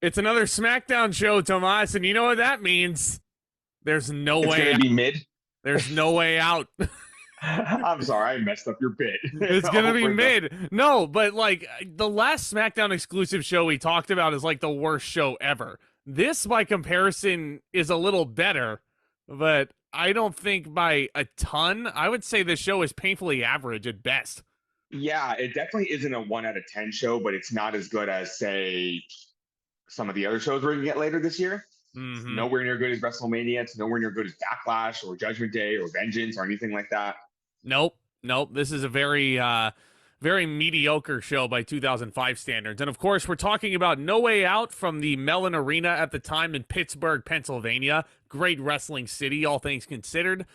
It's another SmackDown show, Tomas, and you know what that means? There's no It's way gonna out. be mid. There's no way out. I'm sorry, I messed up your bit. It's gonna be mid. No, but like the last SmackDown exclusive show we talked about is like the worst show ever. This, by comparison, is a little better, but I don't think by a ton. I would say this show is painfully average at best. Yeah, it definitely isn't a 1 out of 10 show, but it's not as good as, say, some of the other shows we're gonna get later this year. It's nowhere near good as WrestleMania. It's nowhere near good as Backlash or Judgment Day or Vengeance or anything like that. Nope. This is a very, very mediocre show by 2005 standards. And of course, we're talking about No Way Out from the Mellon Arena at the time in Pittsburgh, Pennsylvania. Great wrestling city, all things considered.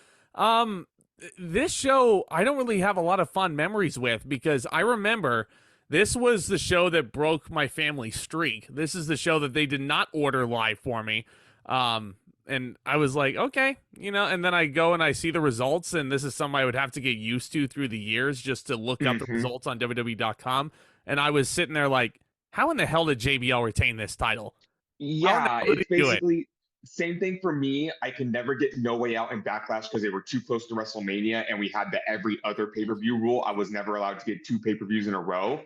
This show, I don't really have a lot of fond memories with because I remember this was the show that broke my family streak. This is the show that they did not order live for me. And I was like, okay, and then I go and I see the results, and this is something I would have to get used to through the years just to look up the results on WWE.com. And I was sitting there like, how in the hell did JBL retain this title? Yeah, it's basically same thing for me. I can never get No Way Out and Backlash because they were too close to WrestleMania, and we had the every other pay-per-view rule. I was never allowed to get 2 pay-per-views in a row.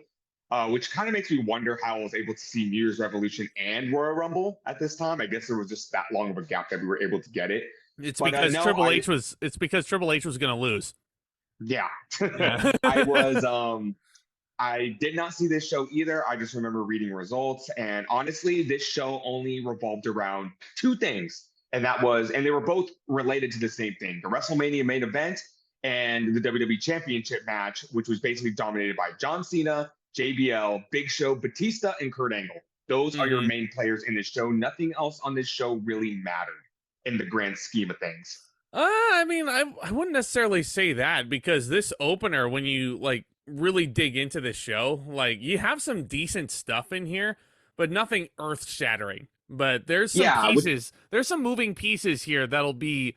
Which kind of makes me wonder how I was able to see New Year's Revolution and Royal Rumble at this time. I guess there was just that long of a gap that we were able to get it. It's because Triple H was going to lose. Yeah. Yeah. I did not see this show either. I just remember reading results. And honestly, this show only revolved around 2 things. And they were both related to the same thing: the WrestleMania main event and the WWE Championship match, which was basically dominated by John Cena, JBL, Big Show, Batista, and Kurt Angle. Those are your main players in this show. Nothing else on this show really mattered in the grand scheme of things. I mean, I wouldn't necessarily say that, because this opener, when you like really dig into this show, like you have some decent stuff in here, but nothing earth shattering. But there's some pieces, there's some moving pieces here that'll be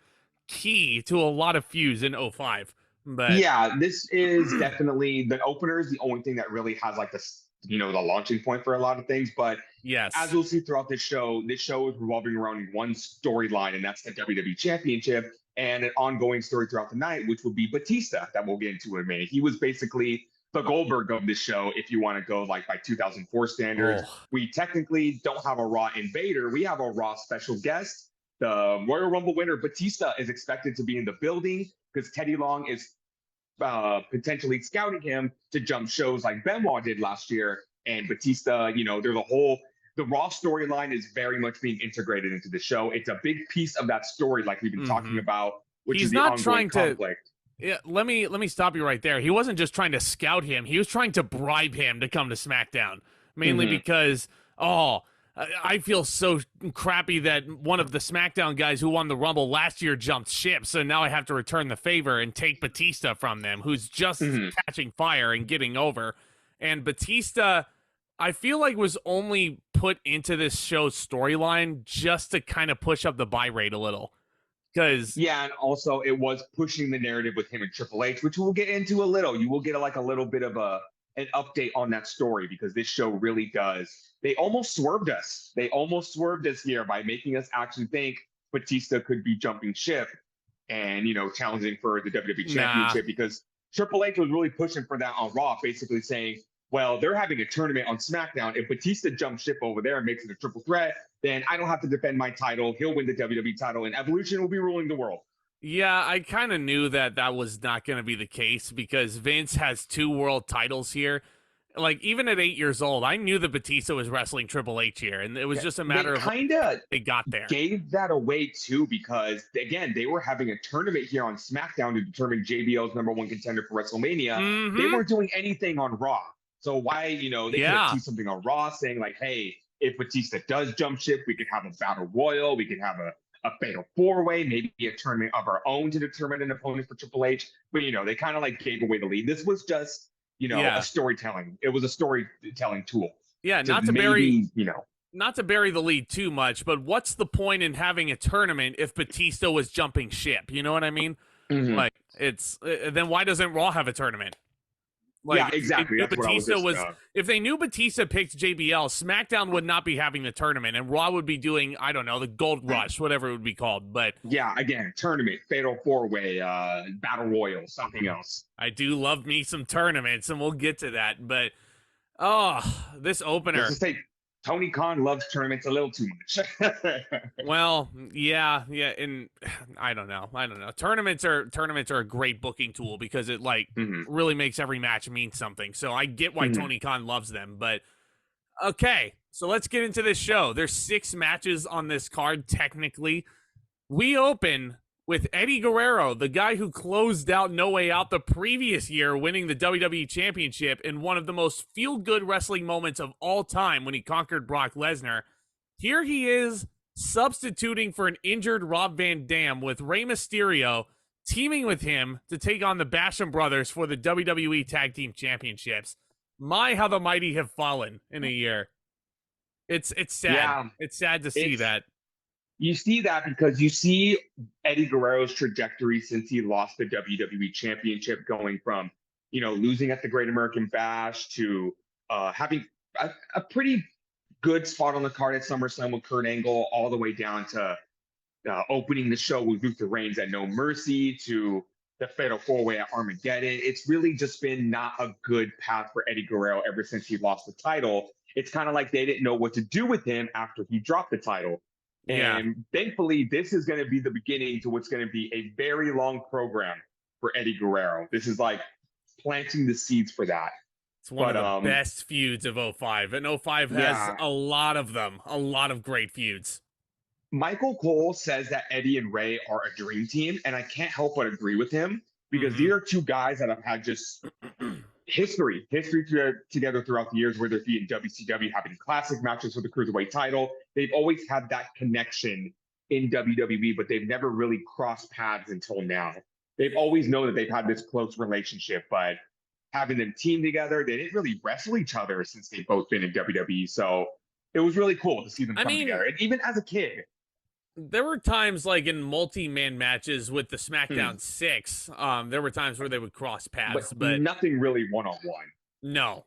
key to a lot of feuds in 05. But yeah, this is definitely the opener is the only thing that really has like this, the launching point for a lot of things. But yes, as we'll see throughout this show is revolving around one storyline, and that's the WWE Championship, and an ongoing story throughout the night, which will be Batista, that we'll get into in a minute. He was basically the Goldberg of this show, if you want to go like by 2004 standards. We technically don't have a Raw invader. We have a Raw special guest. The Royal Rumble winner, Batista, is expected to be in the building because Teddy Long is potentially scouting him to jump shows like Benoit did last year. And Batista, there's the Raw storyline is very much being integrated into the show. It's a big piece of that story, like we've been talking about, which is the ongoing conflict. Yeah, let me stop you right there. He wasn't just trying to scout him. He was trying to bribe him to come to SmackDown, mainly because, I feel so crappy that one of the SmackDown guys who won the Rumble last year jumped ship, so now I have to return the favor and take Batista from them, who's just catching fire and getting over. And Batista, I feel like, was only put into this show's storyline just to kind of push up the buy rate a little. Yeah, and also it was pushing the narrative with him and Triple H, which we'll get into a little. You will get a little bit of an update on that story, because this show really does. They almost swerved us. Here by making us actually think Batista could be jumping ship and, challenging for the WWE Championship, because Triple H was really pushing for that on Raw, basically saying, well, they're having a tournament on SmackDown. If Batista jumps ship over there and makes it a triple threat, then I don't have to defend my title. He'll win the WWE title, and Evolution will be ruling the world. Yeah, I kind of knew that was not going to be the case, because Vince has 2 world titles here. Like, even at 8 years old, I knew that Batista was wrestling Triple H here, and it was just a matter of they got there. Gave that away, too, because, again, they were having a tournament here on SmackDown to determine JBL's #1 contender for WrestleMania. They weren't doing anything on Raw. So why, they could have seen something on Raw saying, like, hey, if Batista does jump ship, we could have a battle royal, we could have a fatal 4-way, maybe a tournament of our own to determine an opponent for Triple H. But, they kind of like gave away the lead. This was just, a storytelling. It was a storytelling tool. Yeah, not to bury the lead too much, but what's the point in having a tournament if Batista was jumping ship? You know what I mean? Like, it's then why doesn't Raw have a tournament? Like, Yeah, exactly. That's what I was just. If they knew Batista picked JBL, SmackDown would not be having the tournament, and Raw would be doing, I don't know, the Gold Rush, whatever it would be called. But yeah, again, tournament, fatal 4-way, battle royal, something else. I do love me some tournaments, and we'll get to that. But this opener. Let's just say Tony Khan loves tournaments a little too much. Well, yeah, and I don't know. Tournaments are a great booking tool because it really makes every match mean something. So I get why Tony Khan loves them. But okay, so let's get into this show. There's 6 matches on this card technically. We open with Eddie Guerrero, the guy who closed out No Way Out the previous year, winning the WWE Championship in one of the most feel-good wrestling moments of all time when he conquered Brock Lesnar. Here he is substituting for an injured Rob Van Dam with Rey Mysterio teaming with him to take on the Basham brothers for the WWE Tag Team Championships. My, how the mighty have fallen in a year. It's sad. Yeah, it's sad to see that. You see that because you see Eddie Guerrero's trajectory since he lost the WWE Championship, going from, losing at the Great American Bash to having a pretty good spot on the card at SummerSlam with Kurt Angle, all the way down to opening the show with Luther Reigns at No Mercy, to the Fatal 4-Way at Armageddon. It's really just been not a good path for Eddie Guerrero ever since he lost the title. It's kind of like they didn't know what to do with him after he dropped the title. Yeah. And thankfully, this is going to be the beginning to what's going to be a very long program for Eddie Guerrero. This is like planting the seeds for that. It's one of the best feuds of 05. And 05 has a lot of them, a lot of great feuds. Michael Cole says that Eddie and Ray are a dream team, and I can't help but agree with him because these are two guys that have had just history together throughout the years, whether it be in WCW, having classic matches for the Cruiserweight title. They've always had that connection in WWE, but they've never really crossed paths until now. They've always known that they've had this close relationship, but having them team together, they didn't really wrestle each other since they've both been in WWE. So it was really cool to see them come together. And even as a kid, there were times like in multi-man matches with the SmackDown 6, there were times where they would cross paths, but nothing really one-on-one. No,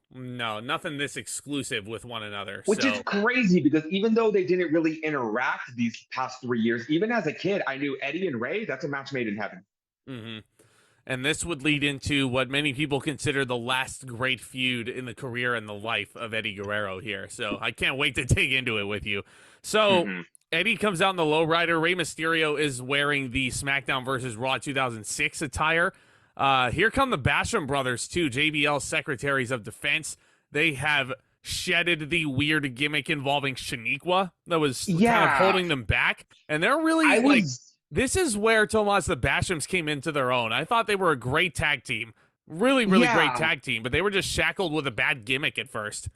nothing this exclusive with one another. Which is crazy because even though they didn't really interact these past 3 years, even as a kid, I knew Eddie and Ray, that's a match made in heaven. And this would lead into what many people consider the last great feud in the career and the life of Eddie Guerrero here. So I can't wait to dig into it with you. So Eddie comes out in the lowrider. Rey Mysterio is wearing the SmackDown versus Raw 2006 attire. Here come the Basham brothers, too, JBL Secretaries of Defense. They have shedded the weird gimmick involving Shaniqua that was kind of holding them back. And they're really this is where Tomas, the Bashams came into their own. I thought they were a great tag team. Really great tag team, but they were just shackled with a bad gimmick at first.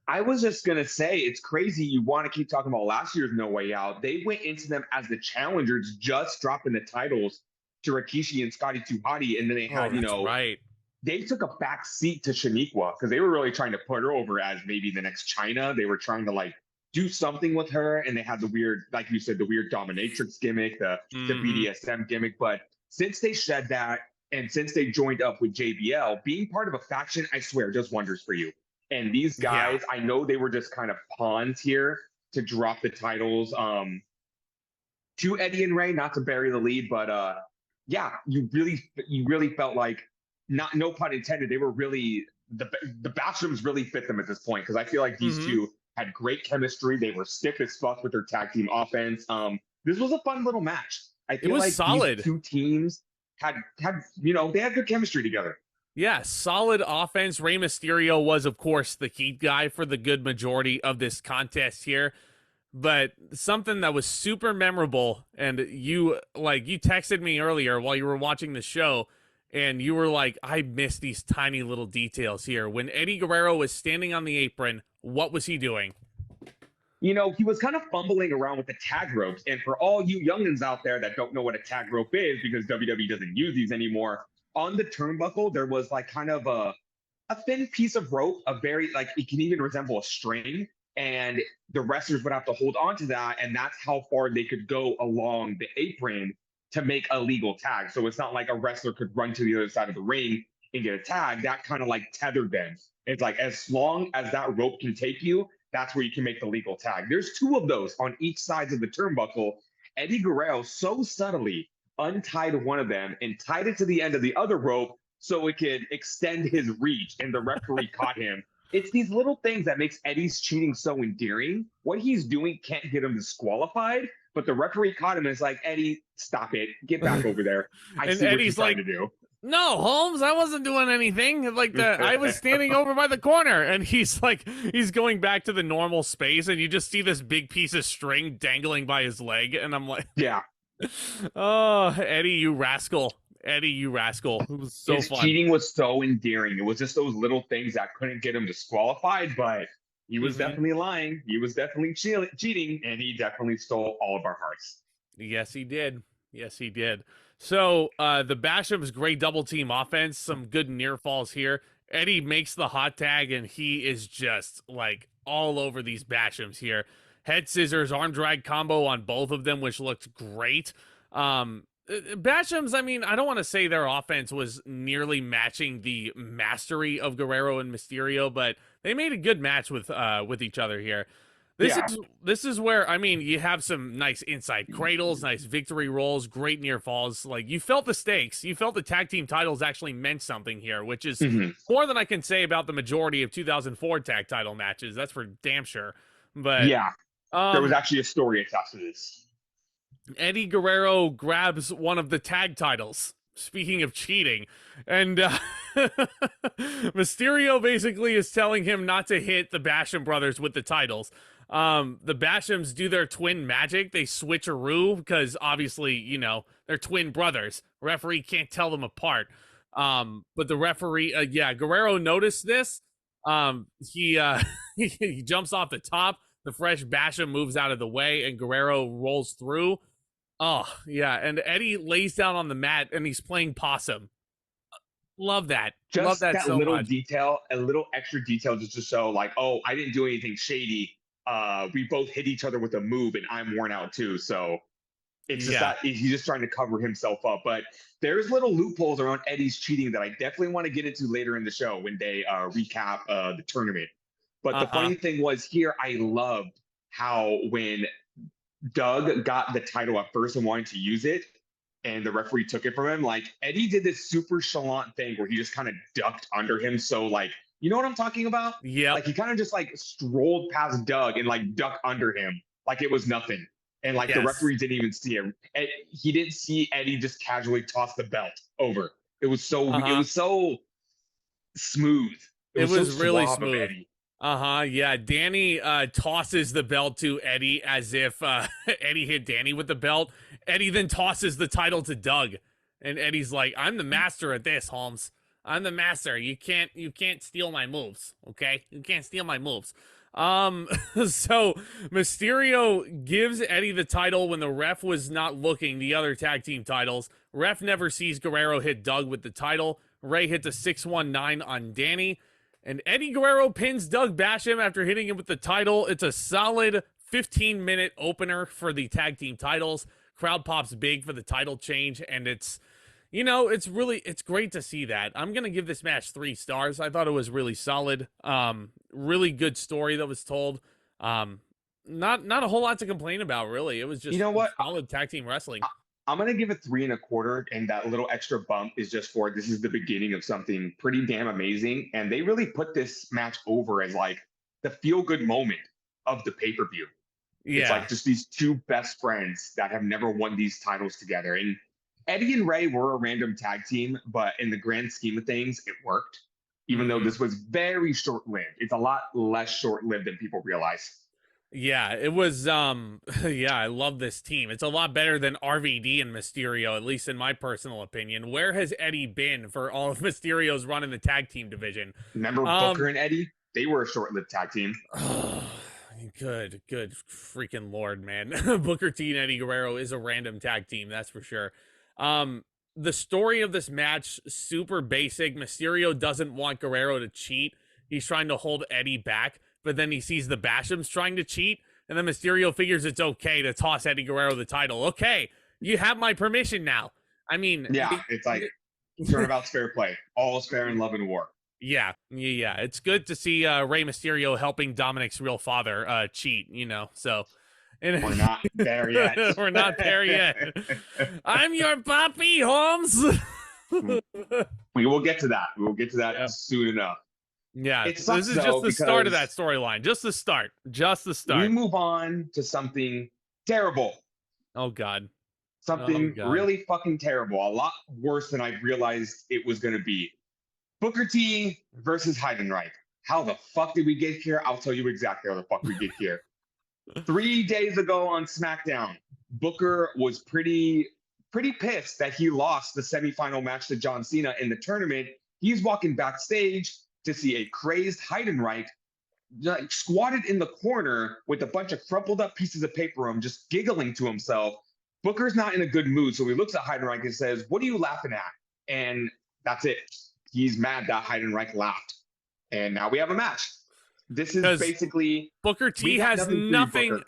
I was just going to say, it's crazy. You want to keep talking about last year's No Way Out. They went into them as the challengers, just dropping the titles to Rikishi and Scotty 2 Hotty. And then they had, they took a back seat to Shaniqua because they were really trying to put her over as maybe the next China. They were trying to do something with her. And they had the weird, like you said, the weird dominatrix gimmick, the BDSM gimmick. But since they shed that and since they joined up with JBL, being part of a faction, I swear, does wonders for you. And these guys, I know they were just kind of pawns here to drop the titles to Eddie and Ray, not to bury the lead, but you really felt like, no pun intended, they were really the Bashams really fit them at this point because I feel like these two had great chemistry. They were stiff as fuck with their tag team offense. This was a fun little match. I feel like solid. These two teams had they had good chemistry together. Yeah, solid offense. Rey Mysterio was, of course, the heat guy for the good majority of this contest here. But something that was super memorable, and you texted me earlier while you were watching the show, and you were like, I missed these tiny little details here. When Eddie Guerrero was standing on the apron, what was he doing? He was kind of fumbling around with the tag ropes. And for all you youngins out there that don't know what a tag rope is, because WWE doesn't use these anymore, on the turnbuckle, there was kind of a thin piece of rope, a very, it can even resemble a string. And the wrestlers would have to hold on to that. And that's how far they could go along the apron to make a legal tag. So it's not like a wrestler could run to the other side of the ring and get a tag, that kind of like tethered them. It's like as long as that rope can take you, that's where you can make the legal tag. There's two of those on each side of the turnbuckle. Eddie Guerrero so subtly untied one of them and tied it to the end of the other rope so it could extend his reach, and the referee caught him. It's these little things that makes Eddie's cheating so endearing. What he's doing can't get him disqualified, but the referee caught him and it's like, Eddie, stop it. Get back over there. I And see Eddie's what you're like, trying to do. no, Holmes, I wasn't doing anything. Like I was standing over by the corner, and he's like, he's going back to the normal space, and you just see this big piece of string dangling by his leg, and I'm like, Yeah. oh, Eddie, you rascal. Eddie, you rascal. It was so His fun. cheating was so endearing. It was just those little things that couldn't get him disqualified, but he was definitely lying. He was definitely cheating, and he definitely stole all of our hearts. Yes, he did. Yes, he did. So the Basham's great double team offense, some good near falls here. Eddie makes the hot tag, and he is just like all over these Bashams here. Head scissors, arm drag combo on both of them, which looked great. Basham's, I mean, I don't want to say their offense was nearly matching the mastery of Guerrero and Mysterio, but they made a good match with each other here. This is where, I mean, you have some nice inside cradles, nice victory rolls, great near falls. Like, you felt the stakes. You felt the tag team titles actually meant something here, which is more than I can say about the majority of 2004 tag title matches. That's for damn sure. But yeah, there was actually a story attached to this. Eddie Guerrero grabs one of the tag titles. Speaking of cheating, and Mysterio basically is telling him not to hit the Basham brothers with the titles. The Bashams do their twin magic. They switcheroo because obviously, you know, they're twin brothers. Referee can't tell them apart. But the referee, Guerrero noticed this. He jumps off the top. The fresh Basham moves out of the way, and Guerrero rolls through. Oh, yeah, and Eddie lays down on the mat, and he's playing possum. Love that. Just Love that so little much. detail, a little extra detail just to show, like, oh, I didn't do anything shady. We both hit each other with a move, and I'm worn out too. So it's just that he's just trying to cover himself up. But there's little loopholes around Eddie's cheating that I definitely want to get into later in the show when they recap the tournament. But the funny thing was here, I loved how when Doug got the title at first and wanted to use it, and the referee took it from him, like, Eddie did this super chalant thing where he just kind of ducked under him. So, like, you know what I'm talking about? Yeah. Like, he kind of just, like, strolled past Doug and, like, ducked under him like it was nothing. And, like, the referee didn't even see him. And he didn't see Eddie just casually toss the belt over. It was so smooth. It was so really suave of smooth. Eddie. Yeah. Danny tosses the belt to Eddie as if Eddie hit Danny with the belt. Eddie then tosses the title to Doug. And Eddie's like, I'm the master at this, Holmes. I'm the master. You can't steal my moves, okay? You can't steal my moves. So Mysterio gives Eddie the title when the ref was not looking, the other tag team titles. Ref never sees Guerrero hit Doug with the title. Ray hits a 619 on Danny. And Eddie Guerrero pins Doug Basham after hitting him with the title. It's a solid 15-minute opener for the tag team titles. Crowd pops big for the title change, and it's, you know, it's great to see that. I'm going to give this match 3 stars. I thought it was really solid. Really good story that was told. Not a whole lot to complain about, really. It was just, you know what, solid tag team wrestling. I'm going to give it 3.25, and that little extra bump is just for this is the beginning of something pretty damn amazing. And they really put this match over as like the feel-good moment of the pay-per-view. Yeah. It's like just these two best friends that have never won these titles together. And Eddie and Ray were a random tag team, but in the grand scheme of things, it worked. Even though this was very short-lived. It's a lot less short-lived than people realize. Yeah, it was, I love this team. It's a lot better than RVD and Mysterio, at least in my personal opinion. Where has Eddie been for all of Mysterio's run in the tag team division? Remember Booker and Eddie? They were a short-lived tag team. Good freaking Lord, man. Booker T and Eddie Guerrero is a random tag team, that's for sure. The story of this match, super basic. Mysterio doesn't want Guerrero to cheat. He's trying to hold Eddie back. But then he sees the Bashams trying to cheat, and then Mysterio figures it's okay to toss Eddie Guerrero the title. Okay, you have my permission now. I mean, yeah, it's like Turnabout's fair play. All's fair in love and war. Yeah. It's good to see Rey Mysterio helping Dominic's real father cheat, so. And We're not there yet. We're not there yet. I'm your puppy, Holmes. We will get to that. We will get to that soon enough. Yeah, It sucks, this is just the start of that storyline. Just the start. We move on to something terrible. Oh, God. Something really fucking terrible. A lot worse than I realized it was going to be. Booker T versus Heidenreich. How the fuck did we get here? I'll tell you exactly how the fuck we get here. 3 days ago on SmackDown, Booker was pretty pissed that he lost the semifinal match to John Cena in the tournament. He's walking backstage to see a crazed Heidenreich squatted in the corner with a bunch of crumpled up pieces of paper on him, just giggling to himself. Booker's not in a good mood, so he looks at Heidenreich and says, "What are you laughing at?" And that's it. He's mad that Heidenreich laughed. And now we have a match. This is basically Booker T has nothing.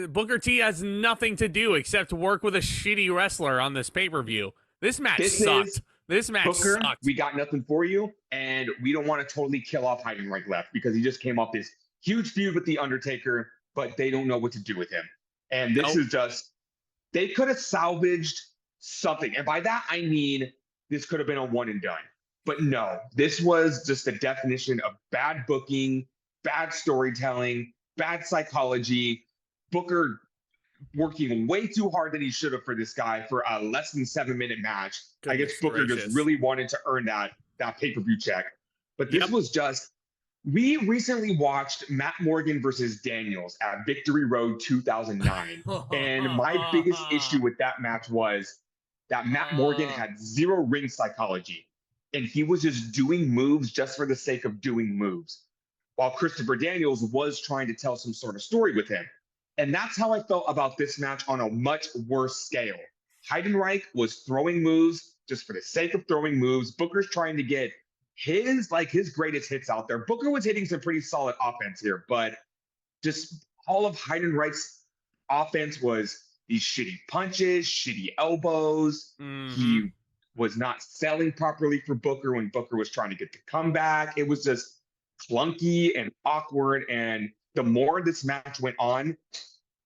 Booker T has nothing to do except work with a shitty wrestler on this pay-per-view. This match sucked. This match Booker, sucked. We got nothing for you, and we don't want to totally kill off Heidenreich left because he just came off this huge feud with the Undertaker, but they don't know what to do with him. And this is just, they could have salvaged something. And by that, I mean, this could have been a one and done. But no, this was just the definition of bad booking, bad storytelling, bad psychology. Booker working way too hard than he should have for this guy for a less than 7-minute match. I guess Booker just really wanted to earn that pay-per-view check. But this was just, we recently watched Matt Morgan versus Daniels at Victory Road 2009. And my biggest issue with that match was that Matt Morgan had zero ring psychology. And he was just doing moves just for the sake of doing moves, while Christopher Daniels was trying to tell some sort of story with him. And that's how I felt about this match on a much worse scale. Heidenreich was throwing moves just for the sake of throwing moves. Booker's trying to get his greatest hits out there. Booker was hitting some pretty solid offense here, but just all of Heidenreich's offense was these shitty punches, shitty elbows. He was not selling properly for Booker when Booker was trying to get the comeback. It was just clunky and awkward. And the more this match went on,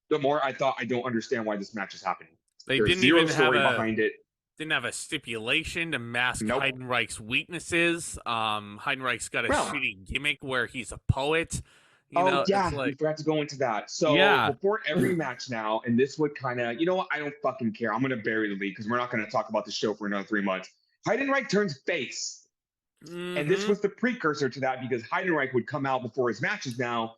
the more I thought, I don't understand why this match is happening. They There's didn't zero even story have behind it. Didn't have a stipulation to mask Heidenreich's weaknesses. Heidenreich's got a shitty gimmick where he's a poet. We forgot to go into that. So before every match now, and this would kind of, you know what? I don't fucking care. I'm going to bury the lead because we're not going to talk about the show for another 3 months. Heidenreich turns face. And this was the precursor to that because Heidenreich would come out before his matches now,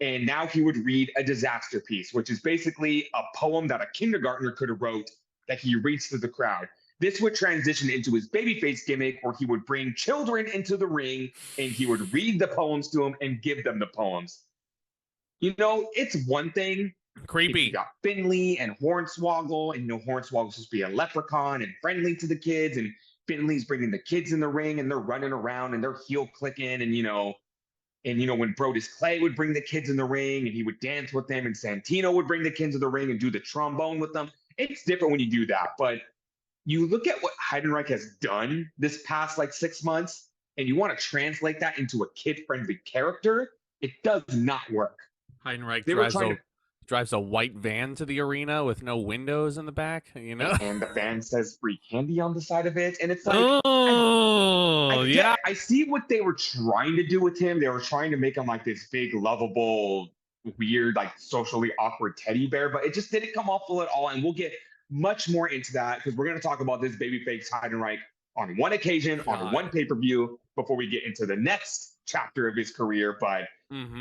and now he would read a disaster piece, which is basically a poem that a kindergartner could have wrote that he reads to the crowd. This would transition into his babyface gimmick where he would bring children into the ring and he would read the poems to them and give them the poems. You know, it's one thing. Creepy. You got Finley and Hornswoggle, and Hornswoggle's supposed to be a leprechaun and friendly to the kids, and Finley's bringing the kids in the ring and they're running around and they're heel clicking, and when Brodus Clay would bring the kids in the ring and he would dance with them, and Santino would bring the kids in the ring and do the trombone with them. It's different when you do that, but you look at what Heidenreich has done this past 6 months, and you want to translate that into a kid-friendly character, it does not work. Heidenreich drives a white van to the arena with no windows in the back, And the van says free candy on the side of it, and it's like, I see what they were trying to do with him. They were trying to make him this big, lovable, weird, socially awkward teddy bear, but it just didn't come off full at all, and we'll get much more into that because we're going to talk about this babyface Heidenreich on one occasion, on one pay-per-view, before we get into the next chapter of his career. But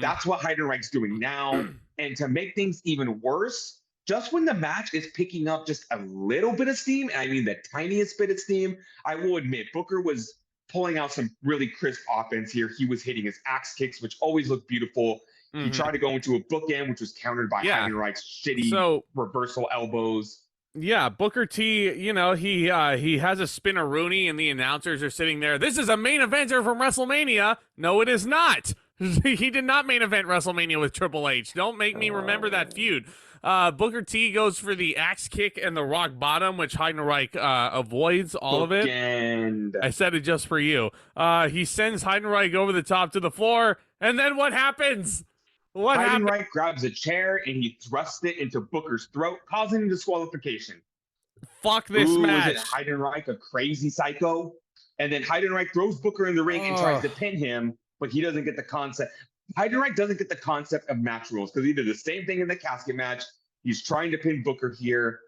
that's what Heidenreich's doing now. And to make things even worse, just when the match is picking up just a little bit of steam, and I mean the tiniest bit of steam, I will admit Booker was pulling out some really crisp offense here. He was hitting his axe kicks, which always looked beautiful. He tried to go into a bookend, which was countered by Heidenreich's shitty reversal elbows. Yeah, Booker T, he has a spin-a-rooney and the announcers are sitting there. This is a main eventer from WrestleMania. No, it is not. He did not main event WrestleMania with Triple H. Don't make me remember that feud. Booker T goes for the axe kick and the rock bottom, which Heidenreich avoids all of it. And I said it just for you. He sends Heidenreich over the top to the floor, and then what happens? What happens? Heidenreich grabs a chair and he thrusts it into Booker's throat, causing disqualification. Fuck this match. Is it Heidenreich a crazy psycho? And then Heidenreich throws Booker in the ring and tries to pin him, but he doesn't get the concept. Heidenreich doesn't get the concept of match rules because he did the same thing in the casket match. He's trying to pin Booker here.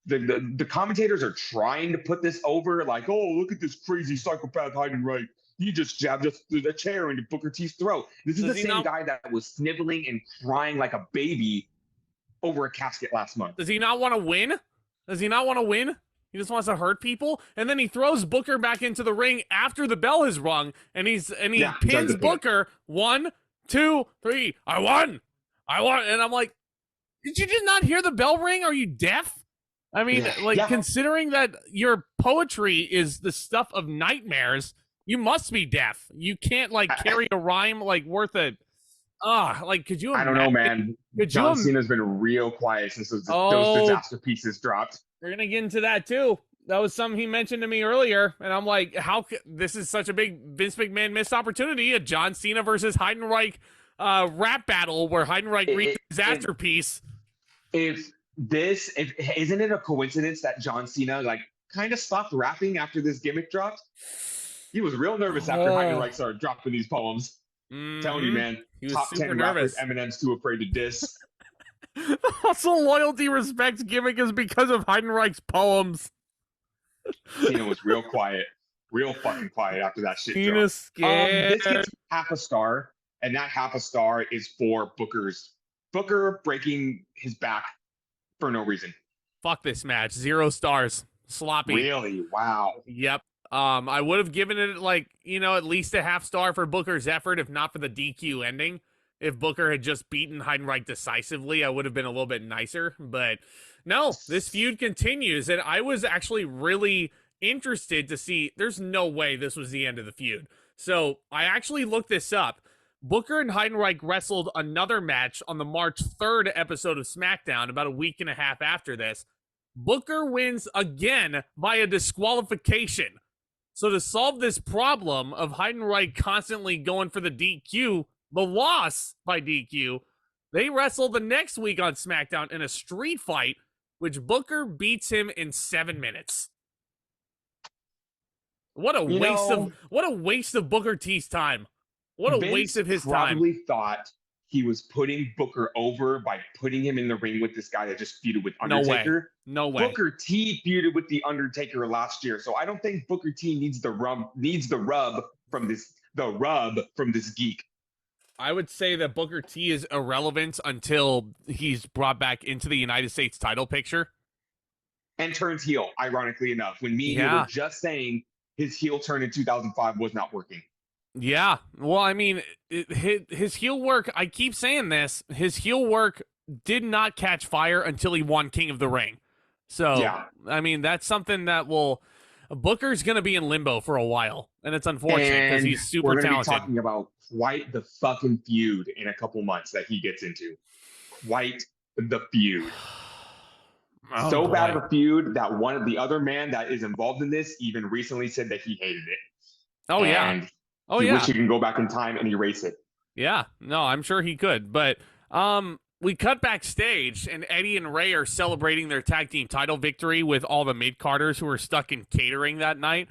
The commentators are trying to put this over, like, oh, look at this crazy psychopath Heidenreich. He just jabbed the chair into Booker T's throat. This is the same guy that was sniveling and crying like a baby over a casket last month. Does he not want to win? Does he not want to win? He just wants to hurt people, and then he throws Booker back into the ring after the bell has rung, and he pins Booker. 1, 2, 3. I won, and I'm like, did you just not hear the bell ring? Are you deaf? I mean, considering that your poetry is the stuff of nightmares, you must be deaf. You can't carry a rhyme worth it. Could you? I don't know, man. John Cena's been real quiet since those disaster pieces dropped. We're going to get into that, too. That was something he mentioned to me earlier, and I'm like, this is such a big Vince McMahon missed opportunity, a John Cena versus Heidenreich rap battle where Heidenreich reads disaster piece. Isn't it a coincidence that John Cena, kind of stopped rapping after this gimmick dropped? He was real nervous after Heidenreich started dropping these poems. Telling you, man, he was top super 10 nervous. rappers, Eminem's too afraid to diss. The hustle, loyalty, respect gimmick is because of Heidenreich's poems. Cena was real quiet, real fucking quiet after that shit dropped. Scared. This gets half a star, and that half a star is for Booker breaking his back for no reason. Fuck this match. 0 stars. Sloppy. Really? Wow. Yep. I would have given it at least a half star for Booker's effort, if not for the DQ ending. If Booker had just beaten Heidenreich decisively, I would have been a little bit nicer. But no, this feud continues, and I was actually really interested to see. There's no way this was the end of the feud. So I actually looked this up. Booker and Heidenreich wrestled another match on the March 3rd episode of SmackDown, about a week and a half after this. Booker wins again via disqualification. So to solve this problem of Heidenreich constantly going for the DQ, the loss by DQ, they wrestle the next week on SmackDown in a street fight, which Booker beats him in 7 minutes. What a waste of Booker T's time. What a waste of his time. Probably thought he was putting Booker over by putting him in the ring with this guy that just feuded with Undertaker. No way. Booker T feuded with the Undertaker last year, so I don't think Booker T needs the rub from this geek. I would say that Booker T is irrelevant until he's brought back into the United States title picture. And turns heel, ironically enough. When you were just saying his heel turn in 2005 was not working. Yeah. Well, I mean, his heel work, I keep saying this, his heel work did not catch fire until he won King of the Ring. So, yeah. I mean, that's something that Booker's going to be in limbo for a while. And it's unfortunate because he's super talented. We're going to be talking about quite the fucking feud in a couple months that he gets into. Quite the feud. Bad of a feud that one of the other man that is involved in this even recently said that he hated it. Oh, yeah. He wish he can go back in time and erase it. Yeah. No, I'm sure he could. But we cut backstage, and Eddie and Ray are celebrating their tag team title victory with all the mid-carders who were stuck in catering that night.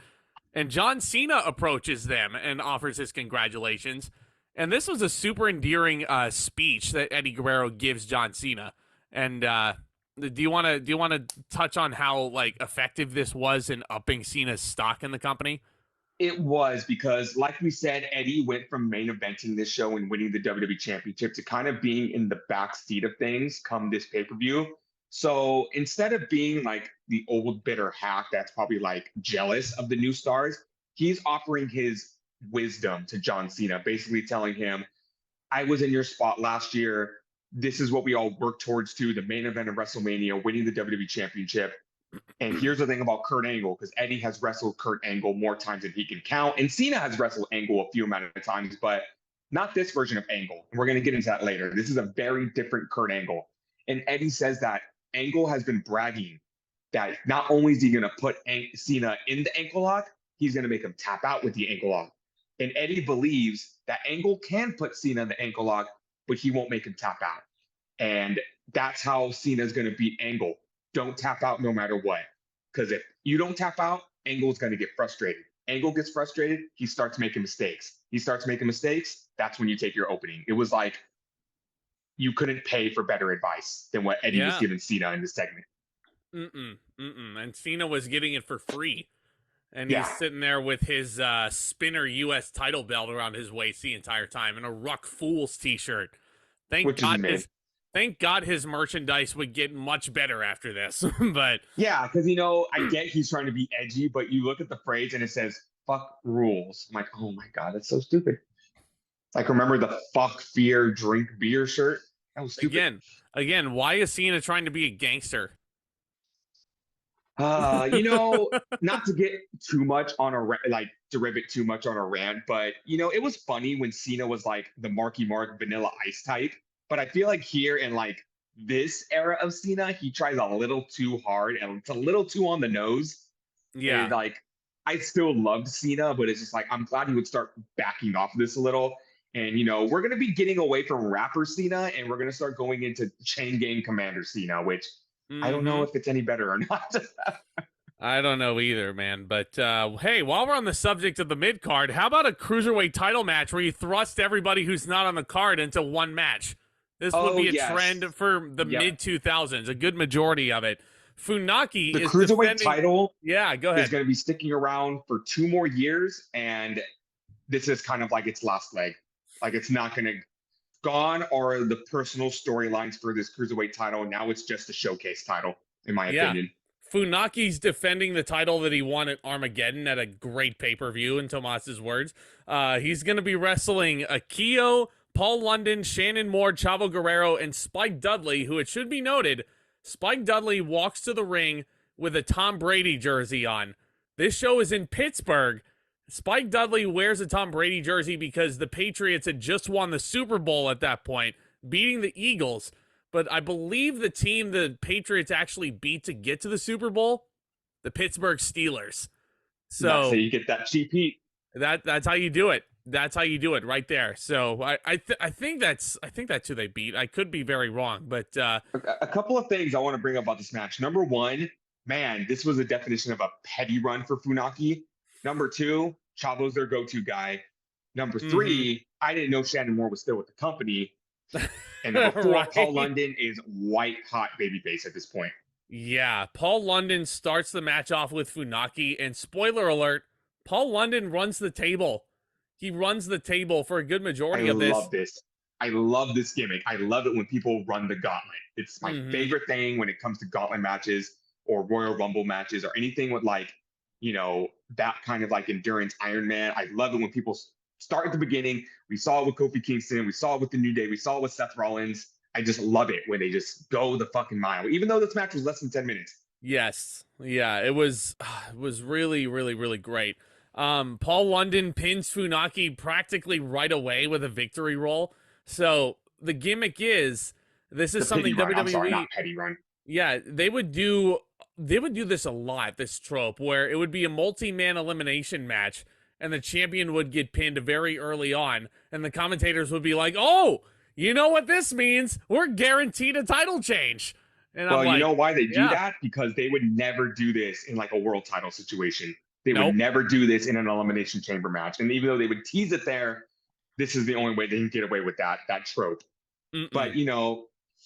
And John Cena approaches them and offers his congratulations. And this was a super endearing speech that Eddie Guerrero gives John Cena. And do you want to touch on how effective this was in upping Cena's stock in the company? It was because, like we said, Eddie went from main eventing this show and winning the WWE Championship to kind of being in the back seat of things come this pay-per-view. So instead of being the old bitter hack that's probably jealous of the new stars, he's offering his wisdom to John Cena, basically telling him, I was in your spot last year. This is what we all work towards to the main event of WrestleMania, winning the WWE Championship. And here's the thing about Kurt Angle, because Eddie has wrestled Kurt Angle more times than he can count. And Cena has wrestled Angle a few amount of times, but not this version of Angle. And we're going to get into that later. This is a very different Kurt Angle. And Eddie says that Angle has been bragging that not only is he going to put Cena in the ankle lock, he's going to make him tap out with the ankle lock. And Eddie believes that Angle can put Cena in the ankle lock, but he won't make him tap out. And that's how Cena's going to beat Angle. Don't tap out no matter what. Because if you don't tap out, Angle's going to get frustrated. Angle gets frustrated, he starts making mistakes. He starts making mistakes, that's when you take your opening. It was like you couldn't pay for better advice than what Eddie was giving Cena in the segment. And Cena was getting it for free. And he's sitting there with his spinner U.S. title belt around his waist the entire time and a Ruck Fools t-shirt. Thank God his merchandise would get much better after this. But yeah, because, I get he's trying to be edgy, but you look at the phrase and it says, fuck rules. I'm like, oh my God, that's so stupid. Like, remember the fuck, fear, drink beer shirt? That was stupid. Again, why is Cena trying to be a gangster? Not to get too much on derive it too much on a rant, but it was funny when Cena was like the Marky Mark Vanilla Ice type. But I feel like here in like this era of Cena, he tries a little too hard and it's a little too on the nose. Yeah. And like, I still loved Cena, but it's just like, I'm glad he would start backing off this a little. And, we're going to be getting away from rapper Cena and we're going to start going into chain gang commander Cena, which I don't know if it's any better or not. I don't know either, man. But hey, while we're on the subject of the mid card, how about a cruiserweight title match where you thrust everybody who's not on the card into one match? This would be a trend for the mid 2000s, a good majority of it. Funaki the is cruiserweight title. Yeah, go ahead. Is going to be sticking around for 2 more years, and this is kind of like its last leg. Like, it's not going to gone are the personal storylines for this cruiserweight title. Now it's just a showcase title, in my opinion. Funaki's defending the title that he won at Armageddon at a great pay-per-view, in Tomas's words. He's going to be wrestling Akio, Paul London, Shannon Moore, Chavo Guerrero, and Spike Dudley, who, it should be noted, Spike Dudley walks to the ring with a Tom Brady jersey on. This show is in Pittsburgh. Spike Dudley wears a Tom Brady jersey because the Patriots had just won the Super Bowl at that point, beating the Eagles. But I believe the team the Patriots actually beat to get to the Super Bowl, the Pittsburgh Steelers. So you get that cheap heat. That's how you do it. That's how you do it right there. So I think that's who they beat. I could be very wrong, but a couple of things I want to bring up about this match. Number one, man, this was a definition of a petty run for Funaki. Number two, Chavo's their go-to guy. Number three, I didn't know Shannon Moore was still with the company. And number four, Paul London is white hot babyface at this point. Yeah, Paul London starts the match off with Funaki, and spoiler alert, Paul London runs the table. He runs the table for a good majority of this. I love this gimmick. I love it when people run the gauntlet. It's my favorite thing when it comes to gauntlet matches or Royal Rumble matches or anything with like, that kind of like endurance Iron Man. I love it when people start at the beginning. We saw it with Kofi Kingston. We saw it with The New Day. We saw it with Seth Rollins. I just love it when they just go the fucking mile, even though this match was less than 10 minutes. Yes. Yeah, it was really, really, really great. Paul London pins Funaki practically right away with a victory roll. So the gimmick is, this is something WWE... I'm sorry, not petty run. Yeah, they would do this a lot, this trope, where it would be a multi-man elimination match, and the champion would get pinned very early on, and the commentators would be like, oh, you know what this means? We're guaranteed a title change. And well, you know why they do that? Because they would never do this in like a world title situation. They would never do this in an elimination chamber match. And even though they would tease it there, this is the only way they can get away with that trope. But,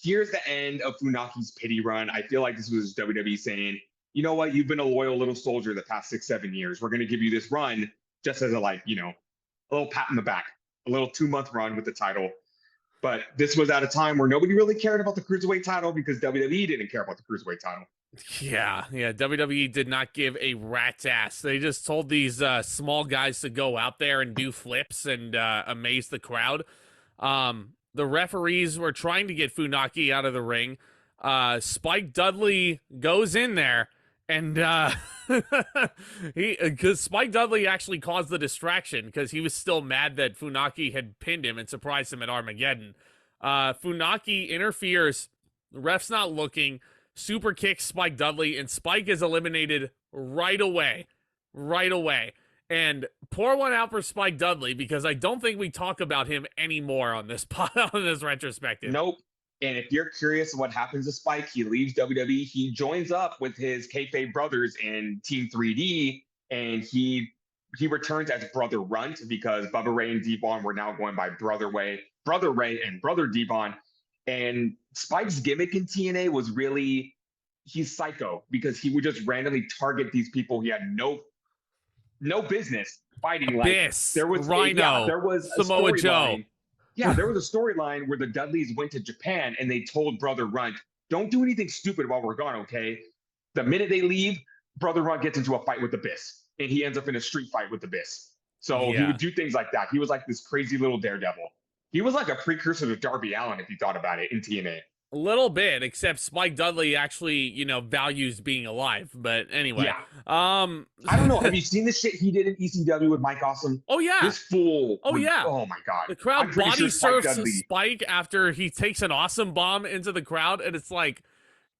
here's the end of Funaki's pity run. I feel like this was WWE saying, you know what? You've been a loyal little soldier the past 6-7 years. We're going to give you this run just as a a little pat in the back, a little 2-month run with the title. But this was at a time where nobody really cared about the Cruiserweight title because WWE didn't care about the Cruiserweight title. Yeah. WWE did not give a rat's ass. They just told these small guys to go out there and do flips and amaze the crowd. The referees were trying to get Funaki out of the ring. Spike Dudley goes in there And because Spike Dudley actually caused the distraction because he was still mad that Funaki had pinned him and surprised him at Armageddon. Funaki interferes, the ref's not looking, super kicks Spike Dudley, and Spike is eliminated right away. Right away. And pour one out for Spike Dudley because I don't think we talk about him anymore on this on this retrospective. Nope. And if you're curious what happens to Spike, he leaves WWE. He joins up with his kayfabe brothers in Team 3D, and he returns as Brother Runt because Bubba Ray and Devon were now going by Brother Ray, and Brother Devon. And Spike's gimmick in TNA was really he's psycho because he would just randomly target these people he had no business fighting. Like Abyss, there was Rhino, there was Samoa Joe. Yeah, there was a storyline where the Dudleys went to Japan and they told Brother Runt, "Don't do anything stupid while we're gone, okay?" The minute they leave, Brother Runt gets into a fight with Abyss, and he ends up in a street fight with Abyss. So he would do things like that. He was like this crazy little daredevil. He was like a precursor to Darby Allin, if you thought about it, in TNA. A little bit, except Spike Dudley actually, values being alive. But anyway, yeah. I don't know. Have you seen the shit he did in ECW with Mike Awesome? Oh yeah, this fool. Oh yeah. Oh my god. The crowd body surfs Spike after he takes an awesome bomb into the crowd, and it's like,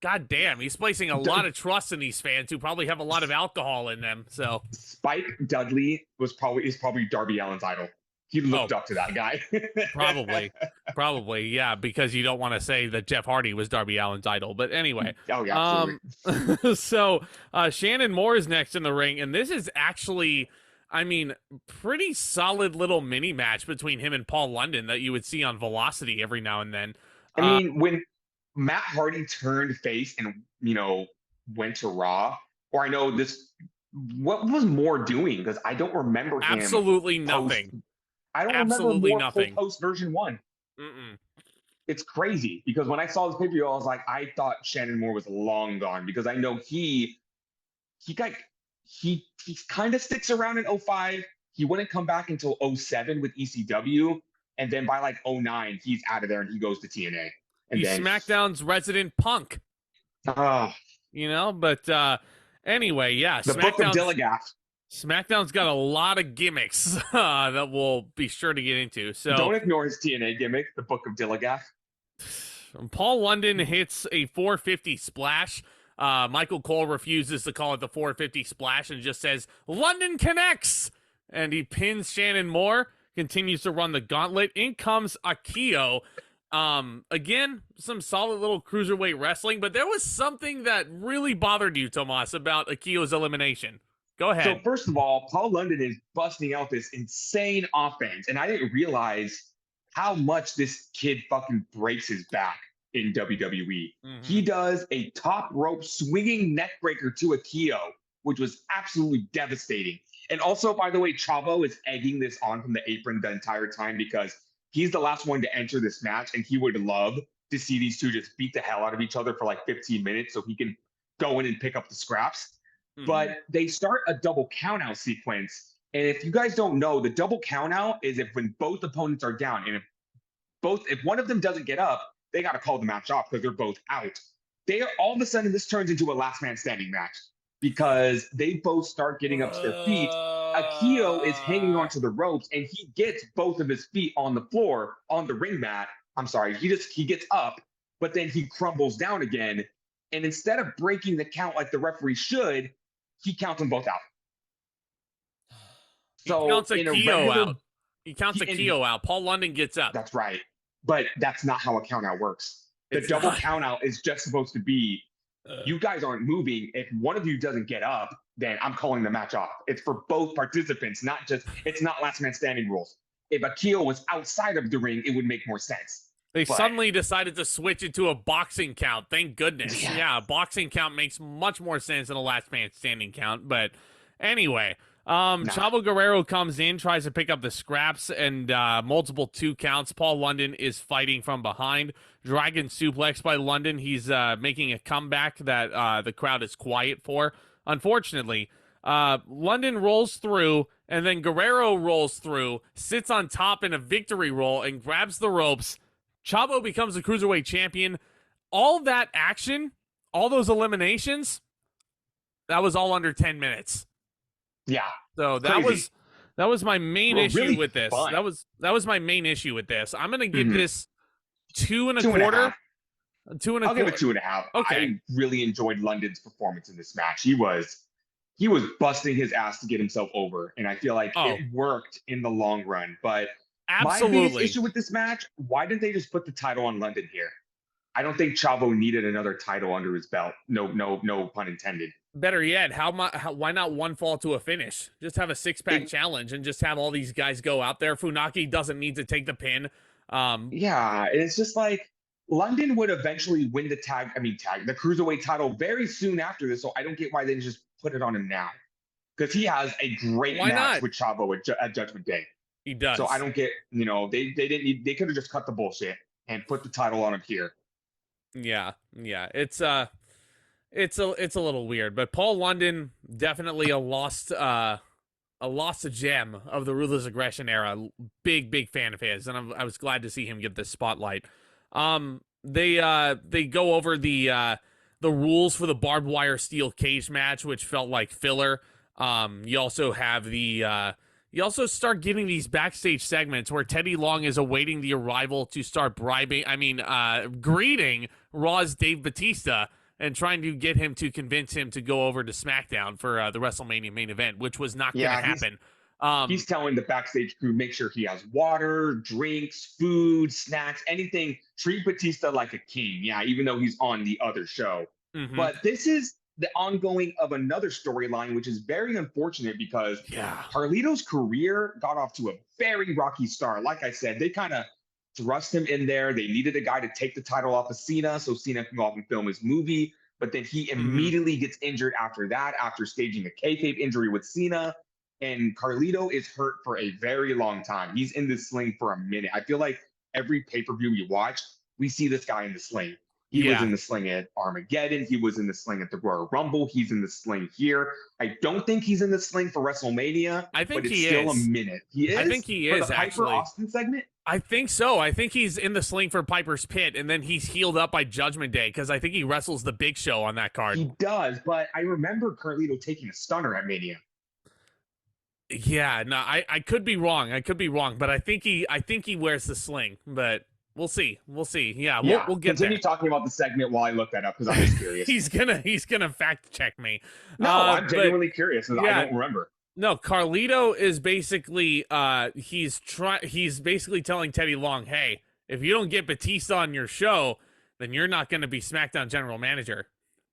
god damn, he's placing a lot of trust in these fans who probably have a lot of alcohol in them. So Spike Dudley is probably Darby Allin's idol. He looked up to that guy. Probably, yeah, because you don't want to say that Jeff Hardy was Darby Allin's idol. But anyway. Oh, yeah, absolutely. So Shannon Moore is next in the ring, and this is actually, pretty solid little mini match between him and Paul London that you would see on Velocity every now and then. When Matt Hardy turned face and, went to Raw, or I know this, what was Moore doing? Because I don't remember him. Absolutely nothing. I don't Absolutely remember nothing. Post version 1. It's crazy because when I saw this pay-per-view, I was like, I thought Shannon Moore was long gone because I know he kind of sticks around in 05. He wouldn't come back until 07 with ECW, and then by like 09, he's out of there and he goes to TNA. And he's then SmackDown's resident punk. But anyway, yeah, the Book of Dilligath. SmackDown's got a lot of gimmicks that we'll be sure to get into. So don't ignore his TNA gimmick, the Book of Dilligath. Paul London hits a 450 splash. Michael Cole refuses to call it the 450 splash and just says, "London connects!" And he pins Shannon Moore, continues to run the gauntlet. In comes Akio. Again, some solid little cruiserweight wrestling, but there was something that really bothered you, Tomas, about Akio's elimination. Go ahead. So first of all, Paul London is busting out this insane offense, and I didn't realize how much this kid fucking breaks his back in WWE. He does a top rope swinging neck breaker to Akio, which was absolutely devastating. And also, by the way, Chavo is egging this on from the apron the entire time because he's the last one to enter this match, and he would love to see these two just beat the hell out of each other for like 15 minutes so he can go in and pick up the scraps. But they start a double countout sequence. And if you guys don't know, the double countout is if when both opponents are down, and if one of them doesn't get up, they got to call the match off because they're both out. All of a sudden, this turns into a last man standing match because they both start getting up to their feet. Akio is hanging onto the ropes, and he gets both of his feet on the floor on the ring mat. I'm sorry, he gets up, but then he crumbles down again. And instead of breaking the count like the referee should, he counts them both out. So he counts Akio out. He counts Akio out. Paul London gets up. That's right. But that's not how a count out works. The double count out is just supposed to be, you guys aren't moving. If one of you doesn't get up, then I'm calling the match off. It's for both participants, it's not last man standing rules. If Akio was outside of the ring, it would make more sense. They suddenly decided to switch it to a boxing count. Thank goodness. Yeah, a boxing count makes much more sense than a last man standing count. But anyway, Chavo Guerrero comes in, tries to pick up the scraps, and multiple 2 counts. Paul London is fighting from behind. Dragon suplex by London. He's making a comeback that the crowd is quiet for. Unfortunately, London rolls through, and then Guerrero rolls through, sits on top in a victory roll, and grabs the ropes. Chavo becomes the Cruiserweight champion. All that action, all those eliminations, That was all under 10 minutes. Yeah, So crazy. that was my main Well, issue really with this. fun. That was my main issue with this. I'm gonna give Mhm. this two and a Two and a half. quarter. Two and a I'll give it quarter. 2.5. Okay. I really enjoyed London's performance in this match. He was busting his ass to get himself over, and I feel like Oh, it worked in the long run. But my biggest absolutely. issue with this match, why didn't they just put the title on London here? I don't think Chavo needed another title under his belt. No, no, no pun intended. Better yet, why not one fall to a finish? Just have a 6-pack It, challenge and just have all these guys go out there. Funaki doesn't need to take the pin. yeah, and it's just like London would eventually win the the cruiserweight title very soon after this. So I don't get why they didn't just put it on him now, because he has a great Why match not? with Chavo at Judgment Day. He So I does. don't get, they didn't need, they could have just cut the bullshit and put the title on him here. Yeah, yeah. It's a little weird, but Paul London definitely a lost gem of the Ruthless Aggression era. Big fan of his, and I was glad to see him get this spotlight. They go over the rules for the barbed wire steel cage match, which felt like filler. You also have you also start getting these backstage segments where Teddy Long is awaiting the arrival to start greeting Raw's Dave Batista and trying to get him to convince him to go over to SmackDown for the WrestleMania main event, which was not going to Yeah, happen. he's telling the backstage crew, make sure he has water, drinks, food, snacks, anything. Treat Batista like a king. Yeah, even though he's on the other show. Mm-hmm. But this is the ongoing of another storyline, which is very unfortunate because Yeah. Carlito's career got off to a very rocky start. Like I said, they kind of thrust him in there. They needed a guy to take the title off of Cena so Cena can go off and film his movie. But then he Mm-hmm. immediately gets injured after that, after staging a kayfabe injury with Cena. And Carlito is hurt for a very long time. He's in this sling for a minute. I feel like every pay-per-view we watch, we see this guy in the sling. He was Yeah. in the sling at Armageddon. He was in the sling at the Royal Rumble. He's in the sling here. I don't think he's in the sling for WrestleMania, I think but it's he still a is. minute. He is? I think he For is the Piper actually. Austin segment? I think so. I think he's in the sling for Piper's Pit, and then he's healed up by Judgment Day because I think he wrestles the Big Show on that card. He does, but I remember Carlito taking a stunner at Mania. Yeah, no, I could be wrong. I could be wrong, but I think he wears the sling. But we'll see. We'll see. Yeah, we'll get Continue there. talking about the segment while I look that up because I'm just curious. he's gonna fact check me. No, I'm genuinely curious. yeah. I don't remember. No, Carlito is basically he's basically telling Teddy Long, hey, if you don't get Batista on your show, then you're not going to be SmackDown general manager.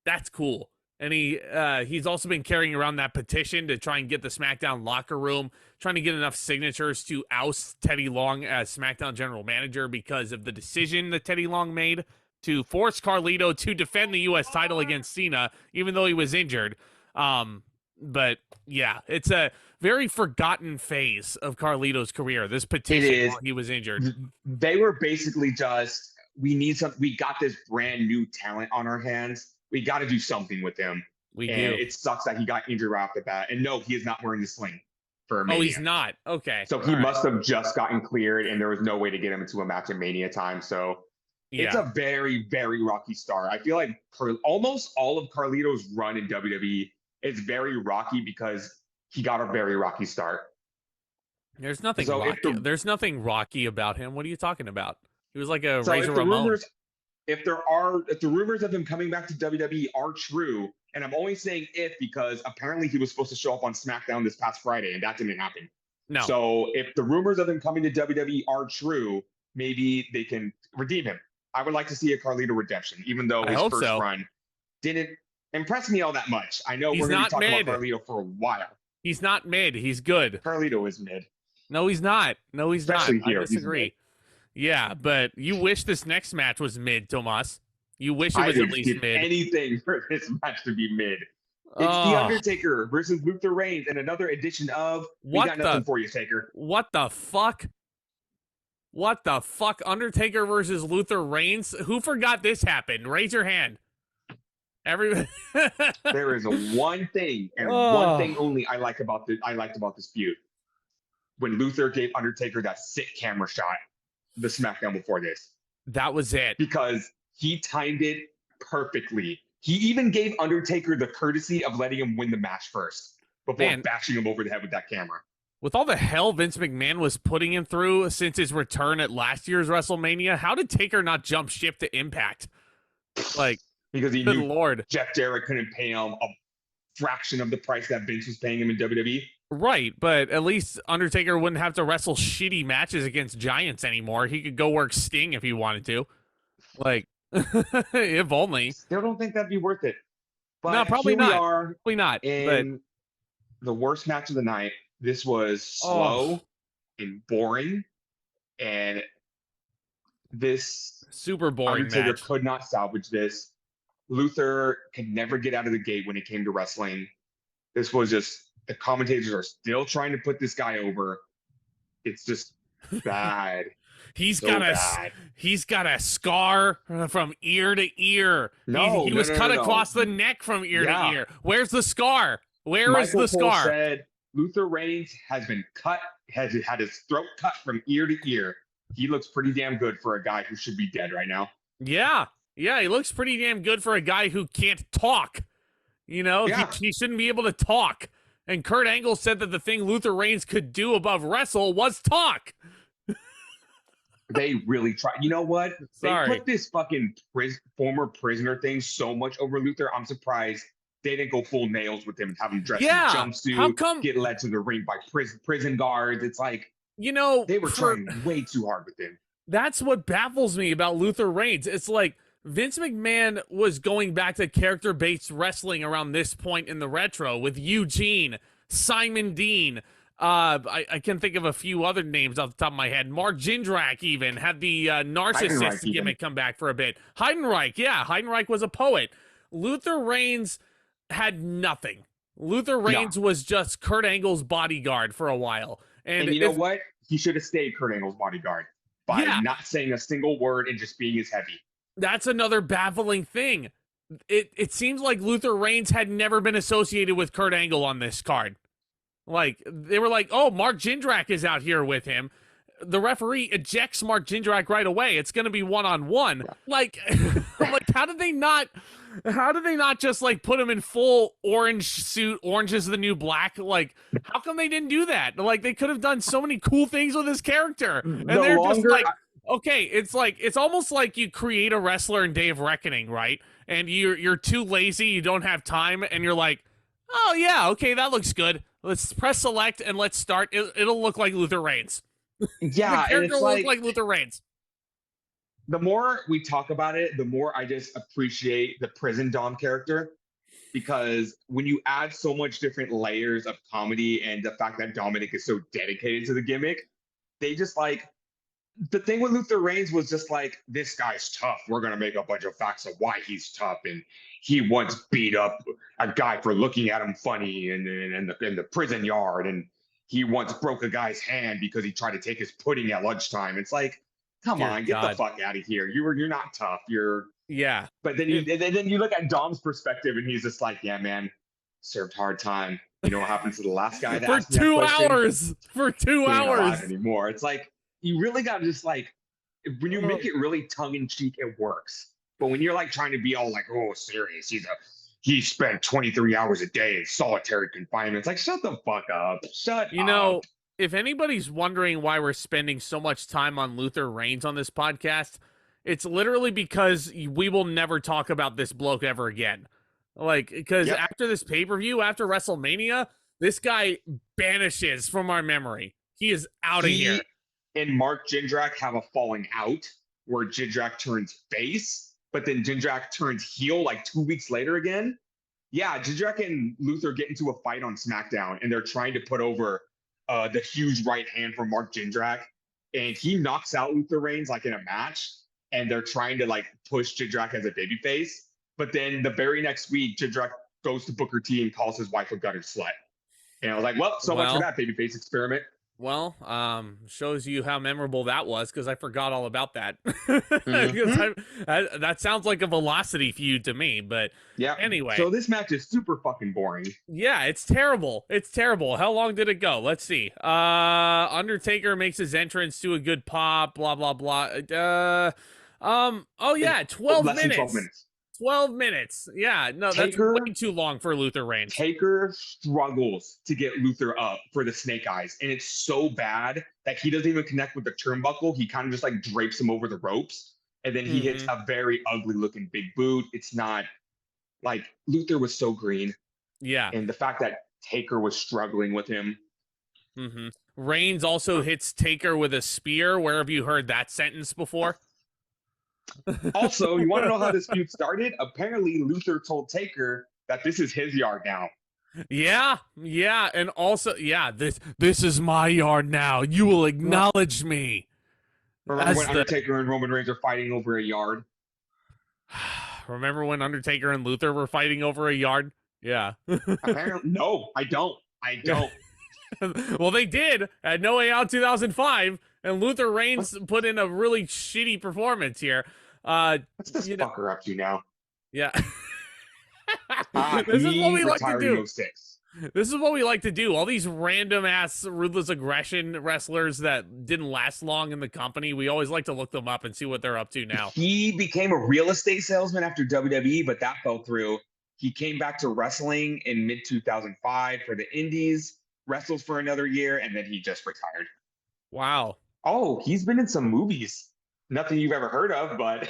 That's cool. And he's also been carrying around that petition to try and get the SmackDown locker room, trying to get enough signatures to oust Teddy Long as SmackDown general manager because of the decision that Teddy Long made to force Carlito to defend the U.S. title against Cena, even though he was injured. But yeah, it's a very forgotten phase of Carlito's career. This petition while he was injured. They were basically just, we got this brand new talent on our hands. We got to do something with him. We and do. It sucks that he got injured right off the bat. And no, he is not wearing the sling for Mania. Oh, he's not. Okay. So he must have just gotten cleared, and there was no way to get him into a match at Mania time. So it's a very, very rocky start. I feel like almost all of Carlito's run in WWE is very rocky because he got a very rocky start. There's nothing rocky. There's nothing rocky about him. What are you talking about? He was like a Razor Ramon. If the rumors of him coming back to WWE are true, and I'm only saying if because apparently he was supposed to show up on SmackDown this past Friday, and that didn't happen. No. So if the rumors of him coming to WWE are true, maybe they can redeem him. I would like to see a Carlito redemption, even though his first run didn't impress me all that much. I know we're going to be talking about Carlito for a while. He's not mid. He's good. Carlito is mid. No, he's not. No, he's Especially not. Here, I disagree. Yeah, but you wish this next match was mid, Tomas. You wish it was at least mid. Anything for this match to be mid. It's The Undertaker versus Luther Reigns and another edition of We Got Nothing For You, Taker. What the fuck? What the fuck? Undertaker versus Luther Reigns? Who forgot this happened? Raise your hand. Everybody. There is one thing and one thing only I liked about this feud. When Luther gave Undertaker that sick camera shot, the SmackDown before this. That was it. Because he timed it perfectly. He even gave Undertaker the courtesy of letting him win the match first before Man, bashing him over the head with that camera. with all the hell Vince McMahon was putting him through since his return at last year's WrestleMania, how did Taker not jump ship to Impact? Like, Because he good knew Lord. Jeff Jarrett couldn't pay him a fraction of the price that Vince was paying him in WWE. Right, but at least Undertaker wouldn't have to wrestle shitty matches against giants anymore. He could go work Sting if he wanted to. Like, if only. Still don't think that'd be worth it. But No, probably here not. we are Probably not. But in the worst match of the night. This was slow and boring, and this super boring Undertaker match. could not salvage this. Luther could never get out of the gate when it came to wrestling. This was just, the commentators are still trying to put this guy over. It's just bad. He's So got bad. he's got a scar from ear to ear. No, he no, was no, cut no, no. across the neck from ear Yeah. to ear. Where's the scar? Where is Michael the Cole scar? said Luther Reigns has been cut, has had his throat cut from ear to ear. He looks pretty damn good for a guy who should be dead right now. Yeah, he looks pretty damn good for a guy who can't talk. You know, Yeah. he shouldn't be able to talk. And Kurt Angle said that the thing Luther Reigns could do above wrestle was talk. They really tried. You know what? Sorry. They put this fucking former prisoner thing so much over Luther. I'm surprised they didn't go full nails with him and have him dressed Yeah, in a jumpsuit, how come- get led to the ring by prison guards. It's like You know, they were trying way too hard with him. That's what baffles me about Luther Reigns. It's like Vince McMahon was going back to character-based wrestling around this point in the retro with Eugene, Simon Dean. I can think of a few other names off the top of my head. Mark Jindrak even had the narcissist Heidenreich gimmick come back for a bit. Heidenreich, yeah, Heidenreich was a poet. Luther Reigns had nothing. Luther Reigns was just Kurt Angle's bodyguard for a while. And you know what? He should have stayed Kurt Angle's bodyguard by not saying a single word and just being as heavy. That's another baffling thing. It seems like Luther Reigns had never been associated with Kurt Angle on this card. Like, they were like, oh, Mark Jindrak is out here with him. The referee ejects Mark Jindrak right away. It's going to be one-on-one. Like, like, how did they not just, like, put him in full orange suit? Orange is the new black. Like, how come they didn't do that? Like, they could have done so many cool things with this character. And they're just like, okay, it's almost like you create a wrestler in Day of Reckoning, right? And you're too lazy, you don't have time, and you're like, oh, yeah, okay, that looks good. Let's press select and let's start. It'll look like Luther Reigns. Yeah, the character and it's will look like Luther Reigns. The more we talk about it, the more I just appreciate the prison Dom character, because when you add so much different layers of comedy and the fact that Dominic is so dedicated to the gimmick, they just like, the thing with Luther Reigns was just like, this guy's tough. We're going to make a bunch of facts of why he's tough. And he once beat up a guy for looking at him funny in the prison yard. And he once broke a guy's hand because he tried to take his pudding at lunchtime. It's like, come on, get the fuck out of here. You're not tough. Yeah. But then you look at Dom's perspective and he's just like, yeah, man, served hard time. You know what happens to the last guy that for asked me that 2 question? hours. For 2 He ain't alive hours. anymore. It's like, you really got to just like, when you make it really tongue in cheek, it works. But when you're like trying to be all like, oh, serious, he spent 23 hours a day in solitary confinement. It's like, shut the fuck up. Shut up. You know, if anybody's wondering why we're spending so much time on Luther Reigns on this podcast, it's literally because we will never talk about this bloke ever again. Like, because after this pay-per-view, after WrestleMania, this guy banishes from our memory. He is out of here. And Mark Jindrak have a falling out where Jindrak turns face, but then Jindrak turns heel like 2 weeks later again. Yeah, Jindrak and Luther get into a fight on SmackDown, and they're trying to put over the huge right hand from Mark Jindrak, and he knocks out Luther Reigns like in a match, and they're trying to like push Jindrak as a babyface. But then the very next week, Jindrak goes to Booker T and calls his wife a gutter slut. And I was like, well, so much for that babyface experiment. Well, shows you how memorable that was, because I forgot all about that. That sounds like a Velocity feud to me, but anyway. So this match is super fucking boring. Yeah, it's terrible. It's terrible. How long did it go? Let's see. Undertaker makes his entrance to a good pop, blah, blah, blah. Oh yeah, 12 Less minutes. than 12 minutes. 12 minutes. Yeah, no, that's Taker way too long for Luther Reigns. Taker struggles to get Luther up for the snake eyes, and it's so bad that he doesn't even connect with the turnbuckle. He kind of just like drapes him over the ropes, and then he hits Hmm. a very ugly looking big boot. It's not like Luther was so green, Yeah. and the fact that Taker was struggling with him. Hmm. Reigns also hits Taker with a spear. Where have you heard that sentence before? Also, you want to know how this feud started? Apparently, Luther told Taker that this is his yard now. Yeah, yeah, and also, yeah, this is my yard now. You will acknowledge me Remember as when the. Undertaker and Roman Reigns are fighting over a yard? Remember when Undertaker and Luther were fighting over a yard? Yeah. Apparently, no, I don't. I don't. Well, they did at No Way Out 2005, and Luther Reigns put in a really shitty performance here. What's this You know, fucker up to now? yeah. This is what He we like to retired do. in '06. This is what we like to do. All these random ass ruthless aggression wrestlers that didn't last long in the company, we always like to look them up and see what they're up to now. He became a real estate salesman after WWE, but that fell through. He came back to wrestling in mid 2005 for the Indies, wrestles for another year, and then he just retired. Wow. Oh, he's been in some movies. Nothing you've ever heard of, but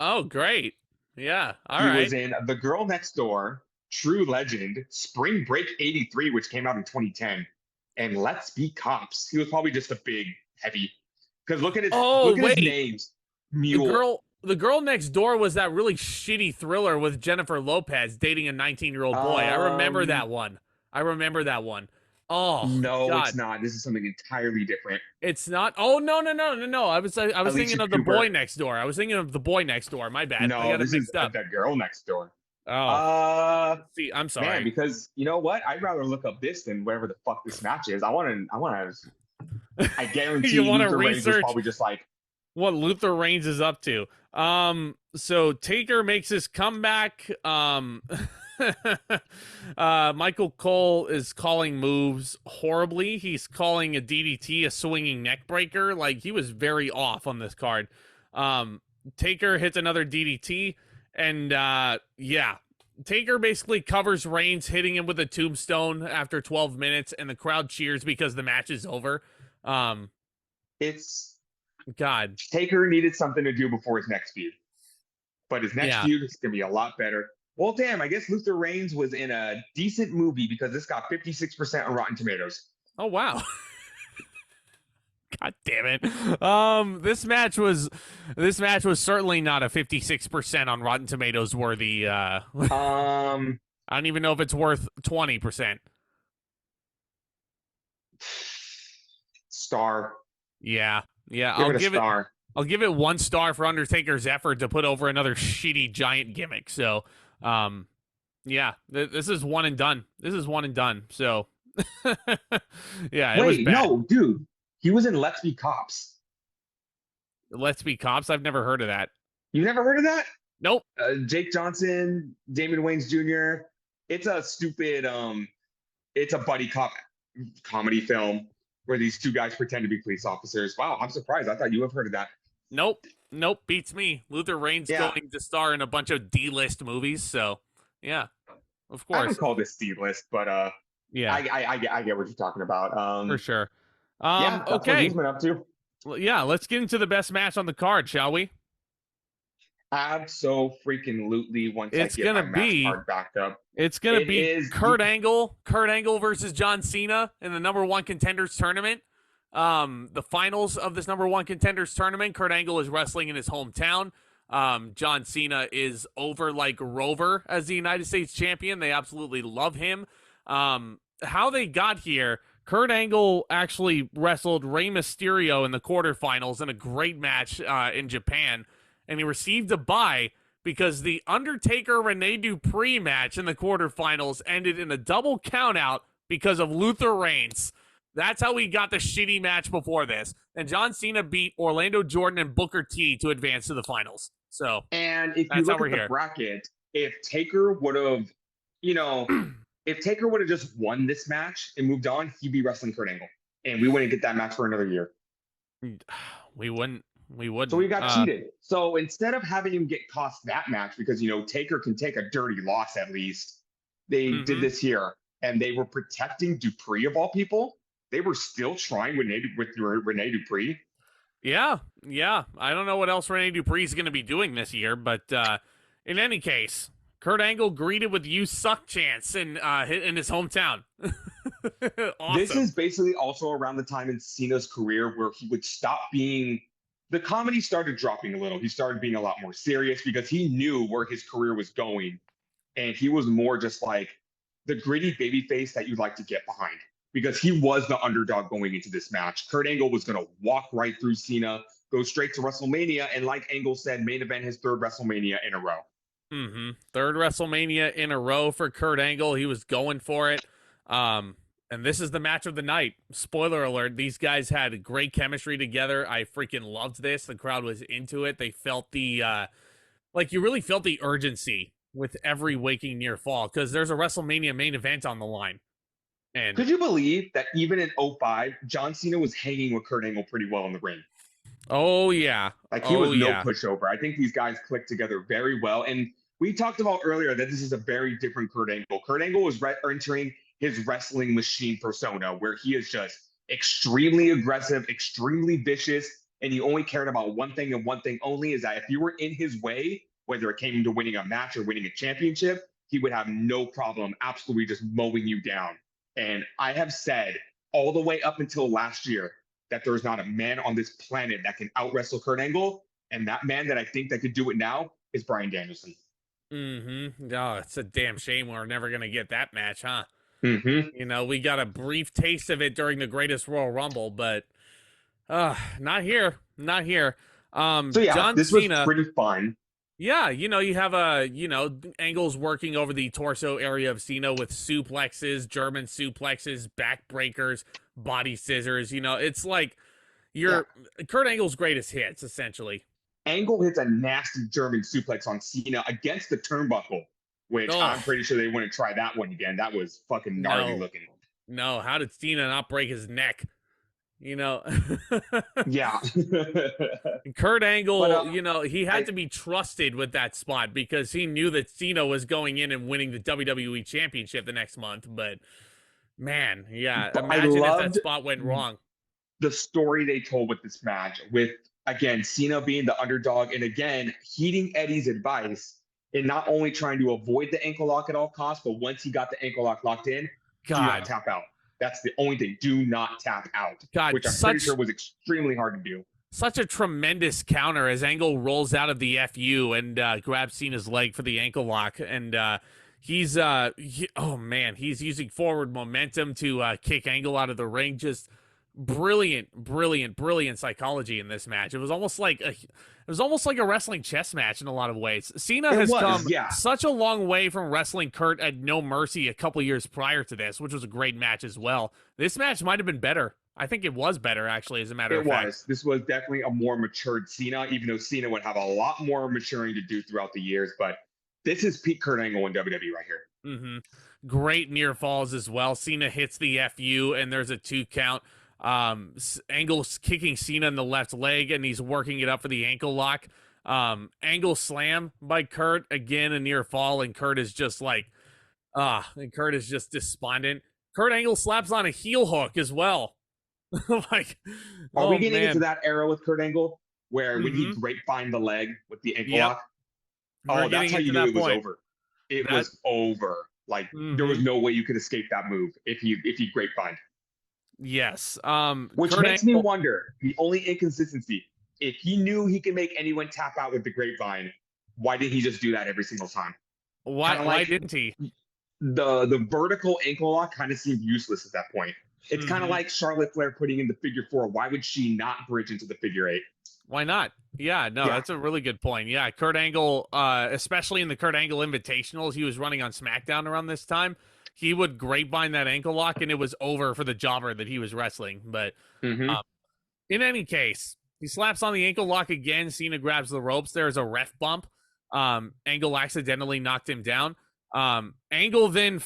Oh, great. Yeah. All he right. was in The Girl Next Door, True Legend, Spring Break '83, which came out in 2010, and Let's Be Cops. He was probably just a big heavy. Because look at his names. Mule. The girl next door was that really shitty thriller with Jennifer Lopez dating a 19-year-old boy. I remember that one. Oh, No, God. it's not. This is something entirely different. It's not. Oh, no. I was thinking of the Cooper. boy next door. My bad. No, I got it this is mixed up. The Girl Next Door. Oh, see, I'm sorry. Man, because you know what? I'd rather look up this than whatever the fuck this match is. I guarantee You wanna Luther Reigns was research? probably just like, What Luther Reigns is up to. So Taker makes his comeback. Michael Cole is calling moves horribly. He's calling a DDT a swinging neck breaker. Like, he was very off on this card. Taker hits another DDT, and yeah, Taker basically covers Reigns, hitting him with a tombstone after 12 minutes, and the crowd cheers because the match is over. it's God. Taker needed something to do before his next feud. But his next feud is going to be a lot better. Well, damn, I guess Luther Reigns was in a decent movie because this got 56% on Rotten Tomatoes. Oh, wow. God damn it. This match was certainly not a 56% on Rotten Tomatoes worthy. I don't even know if it's worth 20%. Star. Yeah. I'll give it 1 star for Undertaker's effort to put over another shitty giant gimmick. So, yeah, this is one and done. So, yeah, it was bad. No, dude. He was in Let's Be Cops. Let's Be Cops? I've never heard of that. You've never heard of that? Nope. Jake Johnson, Damon Wayans Jr. It's a stupid, it's a buddy cop comedy film where these two guys pretend to be police officers. Wow, I'm surprised. I thought you have heard of that. Nope. Beats me. Luther Reigns going to star in a bunch of D-list movies. So, yeah, of course. I would call this D-list, but yeah, I get what you're talking about. For sure. Yeah, that's okay. what he's been up to. Yeah, let's get into the best match on the card, shall we? Absolutely. Once it's I get my match card backed up, it's gonna be Kurt Angle versus John Cena in the #1 contenders tournament. The finals of this #1 contenders tournament. Kurt Angle is wrestling in his hometown. John Cena is over like Rover as the United States champion. They absolutely love him. How they got here, Kurt Angle actually wrestled Rey Mysterio in the quarterfinals in a great match in Japan, and he received a bye because the Undertaker Rene Dupree match in the quarterfinals ended in a double countout because of Luther Reigns. That's how we got the shitty match before this. And John Cena beat Orlando Jordan and Booker T to advance to the finals. So, and if you look at the bracket, if Taker would have, if Taker would have just won this match and moved on, he'd be wrestling Kurt Angle, and we wouldn't get that match for another year. We wouldn't. we So he wouldn't. got cheated. So instead of having him get cost that match, because Taker can take a dirty loss at least, they did this here, and they were protecting Dupree of all people. They were still trying with Rene Dupree. Yeah. I don't know what else Rene Dupree is going to be doing this year, but in any case, Kurt Angle greeted with "You suck" chants in his hometown. Awesome. This is basically also around the time in Cena's career where he would stop being. The comedy started dropping a little. He started being a lot more serious because he knew where his career was going, and he was more just like the gritty babyface that you'd like to get behind, because he was the underdog going into this match. Kurt Angle was going to walk right through Cena, go straight to WrestleMania, and like Angle said, main event his third WrestleMania in a row. Third WrestleMania in a row for Kurt Angle. He was going for it. And this is the match of the night. Spoiler alert, these guys had great chemistry together. I freaking loved this. The crowd was into it. They felt the, you really felt the urgency with every waking near fall, because there's a WrestleMania main event on the line. And could you believe that even in 05, John Cena was hanging with Kurt Angle pretty well in the ring? Oh, yeah. Like, he was no pushover. I think these guys clicked together very well. And we talked about earlier that this is a very different Kurt Angle. Kurt Angle was entering his wrestling machine persona, where he is just extremely aggressive, extremely vicious, and he only cared about one thing and one thing only, is that if you were in his way, whether it came to winning a match or winning a championship, he would have no problem absolutely just mowing you down. And I have said all the way up until last year that there's not a man on this planet that can out-wrestle Kurt Angle, and that man that I think that could do it now is Bryan Danielson. Oh, it's a damn shame we're never going to get that match, huh? Mm-hmm. We got a brief taste of it during the Greatest Royal Rumble, but not here. So yeah, John this Cena, was pretty fun. Yeah, you have Angle's working over the torso area of Cena with suplexes, German suplexes, backbreakers, body scissors. It's like Kurt Angle's greatest hits, essentially. Angle hits a nasty German suplex on Cena against the turnbuckle, which I'm pretty sure they wouldn't try that one again. That was fucking gnarly looking. No, how did Cena not break his neck? Yeah. Kurt Angle, he had to be trusted with that spot, because he knew that Cena was going in and winning the WWE Championship the next month. But man, imagine if that spot went wrong. The story they told with this match, with again Cena being the underdog, and again heeding Eddie's advice and not only trying to avoid the ankle lock at all costs, but once he got the ankle lock locked in, do not tap out. That's the only thing. Do not tap out. Which I'm pretty sure was extremely hard to do. Such a tremendous counter as Angle rolls out of the FU and grabs Cena's leg for the ankle lock. And he's using forward momentum to kick Angle out of the ring. Just brilliant psychology in this match. It was almost like a wrestling chess match in a lot of ways. Cena has come such a long way from wrestling Kurt at No Mercy a couple years prior to this, which was a great match as well. This match might have been better. I think it was better, actually, as a matter of fact. This was definitely a more matured Cena, even though Cena would have a lot more maturing to do throughout the years. But this is peak Kurt Angle in WWE right here. Great near falls as well. Cena hits the FU, and there's a 2 count. Angle's kicking Cena in the left leg, and he's working it up for the ankle lock. Angle slam by Kurt, again a near fall, and Kurt is just despondent. Kurt Angle slaps on a heel hook as well. Are we getting into that era with Kurt Angle where when he grapevine the leg with the ankle lock? That's how you knew it was over. It was over. There was no way you could escape that move if he grapevined. Yes. Which Kurt makes me wonder, the only inconsistency, if he knew he could make anyone tap out with the grapevine, why didn't he just do that every single time? Why didn't he? The vertical ankle lock kind of seemed useless at that point. It's kind of like Charlotte Flair putting in the figure 4. Why would she not bridge into the figure 8? Why not? That's a really good point. Yeah, Kurt Angle, especially in the Kurt Angle Invitationals he was running on SmackDown around this time, he would grapevine that ankle lock, and it was over for the jobber that he was wrestling. But in any case, he slaps on the ankle lock again. Cena grabs the ropes. There's a ref bump. Angle accidentally knocked him down. Angle then,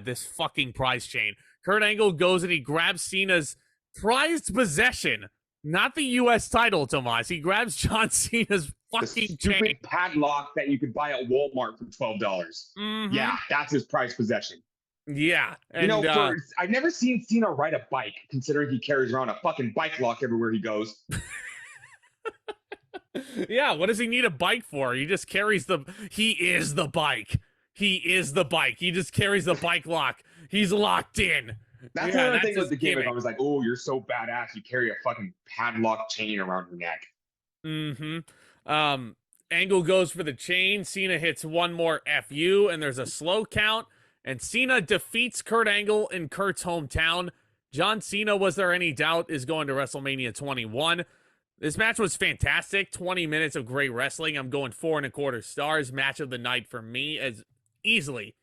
this fucking prize chain. Kurt Angle goes and he grabs Cena's prized possession, Not the U.S. title, Tomas. He grabs John Cena's The fucking stupid chain. padlock that you could buy at Walmart for $12. Yeah, that's his prized possession. Yeah, and I've never seen Cena ride a bike, considering he carries around a fucking bike lock everywhere he goes. yeah, what does he need a bike for? He just carries he is the bike. He is the bike. He just carries the bike lock. He's locked in. That's another thing with the gimmick. I was like, oh, you're so badass. You carry a fucking padlock chain around your neck. Angle goes for the chain. Cena hits one more FU, and there's a slow count. And Cena defeats Kurt Angle in Kurt's hometown. John Cena, was there any doubt, is going to WrestleMania 21. This match was fantastic. 20 minutes of great wrestling. I'm going 4.25 stars. Match of the night for me as easily.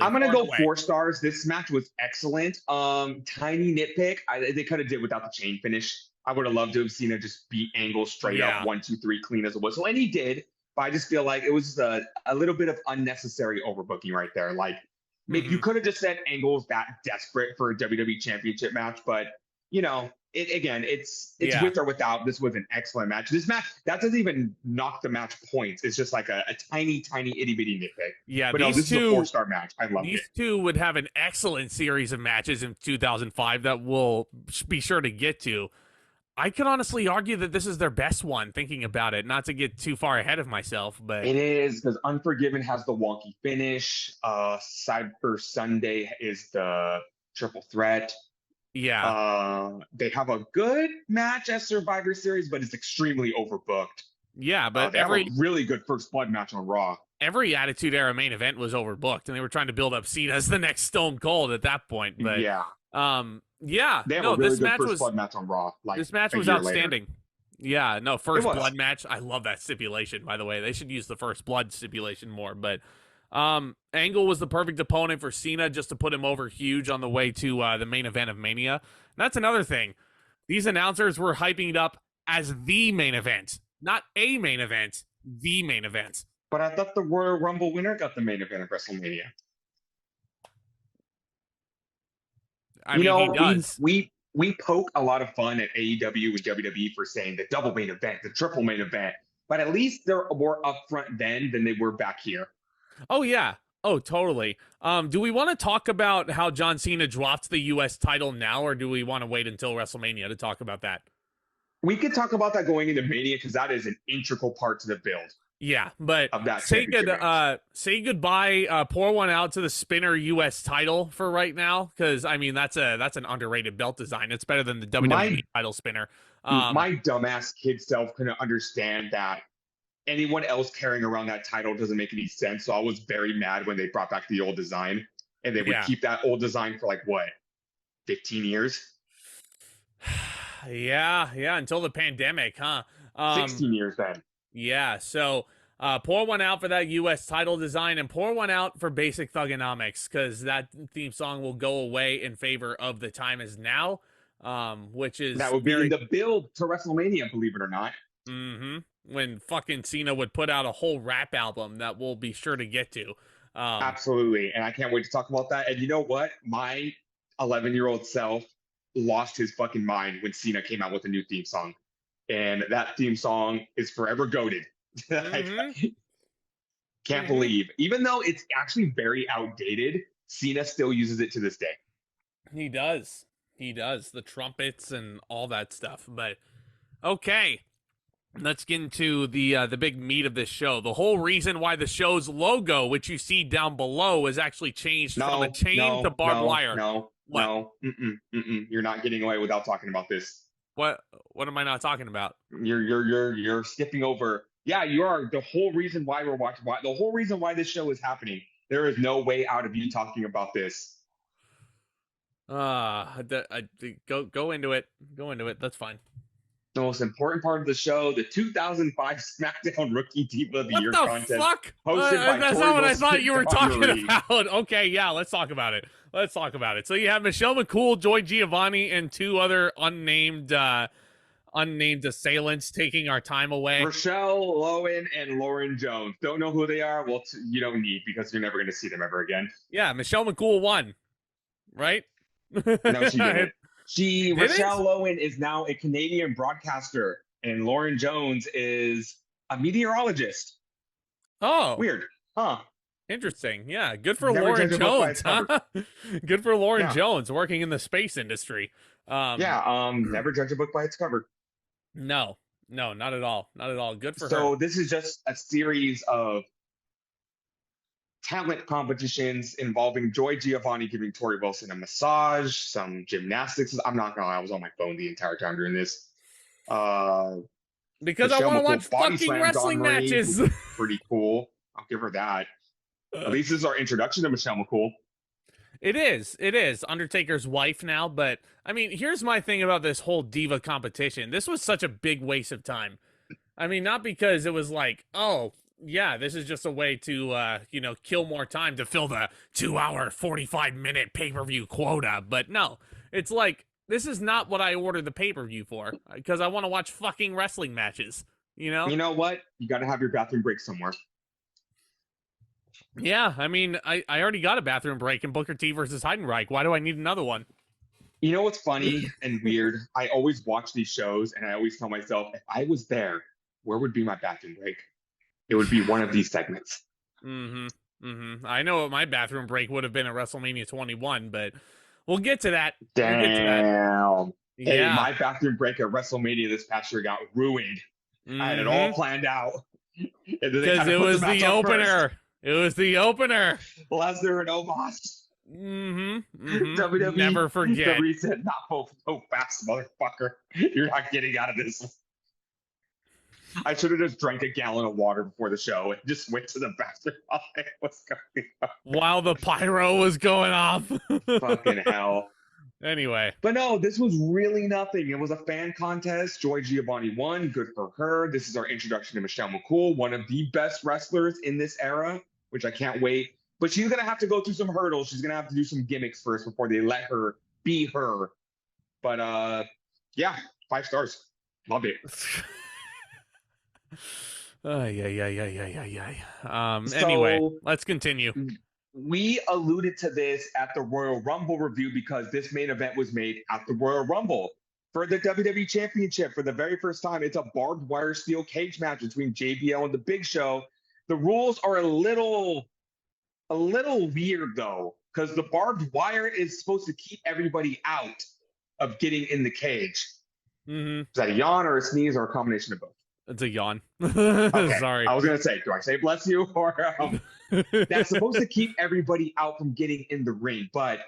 I'm gonna go 4 stars. This match was excellent. Tiny nitpick. They could have did without the chain finish. I would have loved to have seen it just beat Angle straight up 1, 2, 3, clean as a whistle, and he did. But I just feel like it was a little bit of unnecessary overbooking right there. Like maybe you could have just said Angle's that desperate for a WWE Championship match, but it's with or without. This was an excellent match. This match that doesn't even knock the match points. It's just like a tiny itty bitty nitpick. Yeah, but this is a 4-star match. I love it. These two would have an excellent series of matches in 2005 that we'll be sure to get to. I could honestly argue that this is their best one, thinking about it. Not to get too far ahead of myself, but it is, because Unforgiven has the wonky finish. Cyber Sunday is the triple threat. Yeah. They have a good match at Survivor Series, but it's extremely overbooked. Yeah, but they have a really good First Blood match on Raw. Every Attitude Era main event was overbooked, and they were trying to build up Cena as the next Stone Cold at that point. But yeah. Yeah, they have a really good First Blood match on Raw. Like this match was outstanding. Later. Yeah, no, First Blood match. I love that stipulation, by the way. They should use the First Blood stipulation more. But Angle was the perfect opponent for Cena, just to put him over huge on the way to the main event of Mania. And that's another thing. These announcers were hyping it up as the main event, not a main event, the main event. But I thought the Royal Rumble winner got the main event of WrestleMania. He does. We poke a lot of fun at AEW and WWE for saying the double main event, the triple main event, but at least they're more upfront then than they were back here. Oh, yeah. Oh, totally. Do we want to talk about how John Cena dropped the U.S. title now, or do we want to wait until WrestleMania to talk about that? We could talk about that going into Mania, because that is an integral part to the build. Yeah, but of that say goodbye, pour one out to the spinner U.S. title for right now, because I mean that's an underrated belt design. It's better than the WWE title spinner. My dumbass kid self couldn't understand that anyone else carrying around that title doesn't make any sense. So I was very mad when they brought back the old design, and they would keep that old design for like what, 15 years? Yeah, until the pandemic, huh? 16 years then. Yeah, so pour one out for that U.S. title design, and pour one out for Basic Thugonomics, because that theme song will go away in favor of The Time Is Now, which is... That would be in the build to WrestleMania, believe it or not. When fucking Cena would put out a whole rap album that we'll be sure to get to. Absolutely, and I can't wait to talk about that. And you know what? My 11-year-old self lost his fucking mind when Cena came out with a new theme song. And that theme song is forever goated. Can't believe, even though it's actually very outdated, Cena still uses it to this day. He does. The trumpets and all that stuff. But okay, let's get into the big meat of this show. The whole reason why the show's logo, which you see down below, is actually changed from a chain to barbed wire. No. You're not getting away without talking about this. What am I not talking about? You're skipping over. Yeah, you are. The whole reason why we're watching, the whole reason why this show is happening. There is no way out of you talking about this. Go into it. Go into it. That's fine. The most important part of the show, the 2005 SmackDown Rookie Diva of the Year contest. What the fuck? That's not what I thought you were talking about. Okay, yeah, let's talk about it. So you have Michelle McCool, Joy Giovanni, and two other unnamed assailants taking our time away. Rochelle, Lowen, and Lauren Jones. Don't know who they are? Well, you don't need, because you're never going to see them ever again. Yeah, Michelle McCool won, right? No, she didn't. Did it? Rochelle Lowen is now a Canadian broadcaster, and Lauren Jones is a meteorologist. Oh, Weird, huh? interesting. Yeah, good for Never Lauren judge a book by its Jones, huh? cover. Good for Lauren Yeah, Jones working in the space industry. Um, yeah. Never judge a book by its cover. no, no, not at all. Not at all. Good for her. So this is just a series of talent competitions involving Joy Giovanni giving Tori Wilson a massage, some gymnastics. I'm not gonna lie, I was on my phone the entire time during this. Uh, Because I Michelle want to watch McCool body fucking slam Dawn wrestling Marie, matches. which was pretty cool. I'll give her that. At least this is our introduction to Michelle McCool. It is. It is. Undertaker's wife now, but I mean, here's my thing about this whole diva competition. This was such a big waste of time. I mean, not because it was like, oh, yeah, this is just a way to, kill more time to fill the 2-hour, 45-minute pay-per-view quota. But no, it's like, this is not what I ordered the pay-per-view for, because I want to watch fucking wrestling matches, you know? You know what? You got to have your bathroom break somewhere. Yeah, I mean, I already got a bathroom break in Booker T versus Heidenreich. Why do I need another one? You know what's funny and weird? I always watch these shows and I always tell myself, if I was there, where would be my bathroom break? It would be one of these segments. I know what my bathroom break would have been at WrestleMania 21, but we'll get to that. Damn. We'll get to that. Hey, Yeah. my bathroom break at WrestleMania this past year got ruined. I had it all planned out. Because it was the opener. It was the opener. Lesnar and Omos. WWE. Never forget. WWE said, not so fast, motherfucker. You're not getting out of this. I should have just drank a gallon of water before the show and just went to the bathroom while I was going on. While the pyro was going off. Fucking hell. Anyway. But no, this was really nothing. It was a fan contest. Joy Giovanni won. Good for her. This is our introduction to Michelle McCool, one of the best wrestlers in this era, which I can't wait. But she's going to have to go through some hurdles. She's going to have to do some gimmicks first before they let her be her. But yeah, 5 stars. Love it. Anyway, let's continue. We alluded to this at the Royal Rumble review because this main event was made at the Royal Rumble. For the WWE Championship, for the very first time, it's a barbed wire steel cage match between JBL and the Big Show. The rules are a little weird, though, because the barbed wire is supposed to keep everybody out of getting in the cage. Is that a yawn or a sneeze or a combination of both? It's a yawn. Okay. Sorry. I was going to say, do I say bless you? Or that's supposed to keep everybody out from getting in the ring. But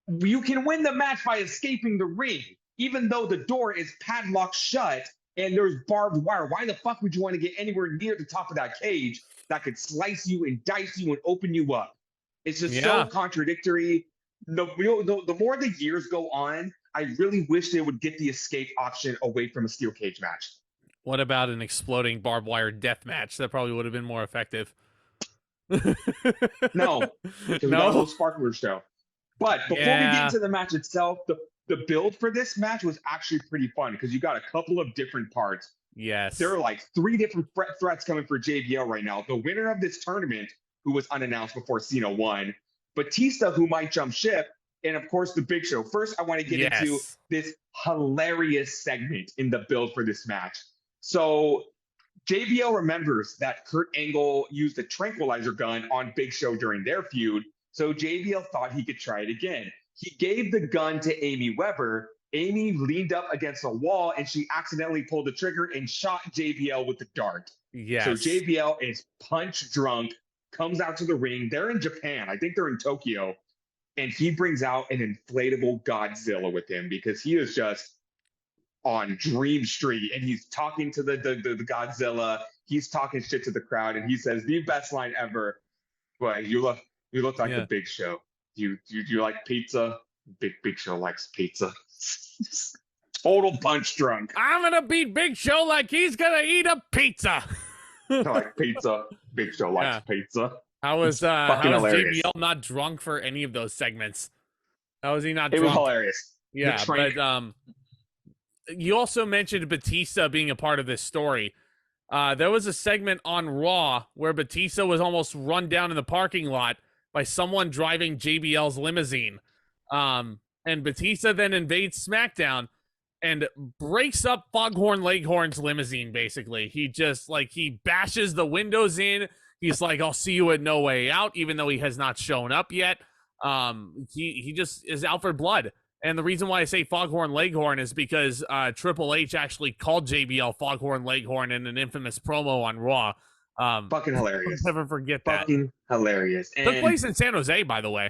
you can win the match by escaping the ring, even though the door is padlocked shut and there's barbed wire. Why the fuck would you want to get anywhere near the top of that cage that could slice you and dice you and open you up? It's just so contradictory. The more the years go on, I really wish they would get the escape option away from a steel cage match. What about an exploding barbed wire death match? That probably would have been more effective. No, because we got a little sparkler show. But before we get into the match itself, the build for this match was actually pretty fun because you got a couple of different parts. Yes. There are like 3 different threats coming for JBL right now. The winner of this tournament, who was unannounced before Cena won, Batista, who might jump ship, and of course the Big Show. First, I want to get into this hilarious segment in the build for this match. So JBL remembers that Kurt Angle used a tranquilizer gun on Big Show during their feud, so JBL thought he could try it again. He gave the gun to Amy Weber. Amy leaned up against a wall, and she accidentally pulled the trigger and shot JBL with the dart. Yes. So JBL is punch drunk, comes out to the ring. They're in Japan. I think they're in Tokyo. And he brings out an inflatable Godzilla with him because he is just on Dream Street, and he's talking to the Godzilla. He's talking shit to the crowd, and he says the best line ever. Well, you look like the Big Show. You like pizza? Big Show likes pizza. Total punch drunk. I'm gonna beat Big Show like he's gonna eat a pizza. I like pizza. Big Show likes pizza. How was JBL hilarious. not drunk for any of those segments? How was he not drunk? It was hilarious. Yeah, but you also mentioned Batista being a part of this story. There was a segment on Raw where Batista was almost run down in the parking lot by someone driving JBL's limousine. and Batista then invades SmackDown and breaks up Foghorn Leghorn's limousine. Basically, he just he bashes the windows in. He's like, "I'll see you at No Way Out," even though he has not shown up yet. He just is out for blood. And the reason why I say Foghorn Leghorn is because Triple H actually called JBL Foghorn Leghorn in an infamous promo on Raw. Fucking hilarious. I'll never forget that. Fucking hilarious. And took place in San Jose, by the way.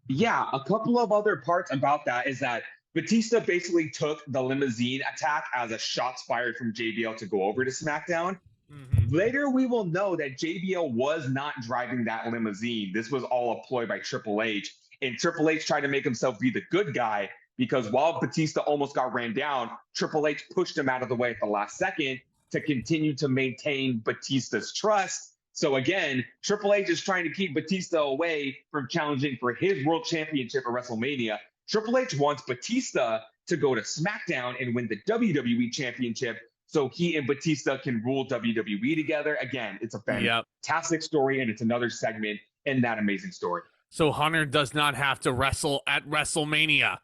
yeah, a couple of other parts about that is that Batista basically took the limousine attack as a shots fired from JBL to go over to SmackDown. Mm-hmm. Later, we will know that JBL was not driving that limousine. This was all a ploy by Triple H. And Triple H tried to make himself be the good guy because while Batista almost got ran down, Triple H pushed him out of the way at the last second to continue to maintain Batista's trust. So again, Triple H is trying to keep Batista away from challenging for his world championship at WrestleMania. Triple H wants Batista to go to SmackDown and win the WWE championship so he and Batista can rule WWE together. Again, it's a fantastic story, and it's another segment in that amazing story. So Hunter does not have to wrestle at WrestleMania.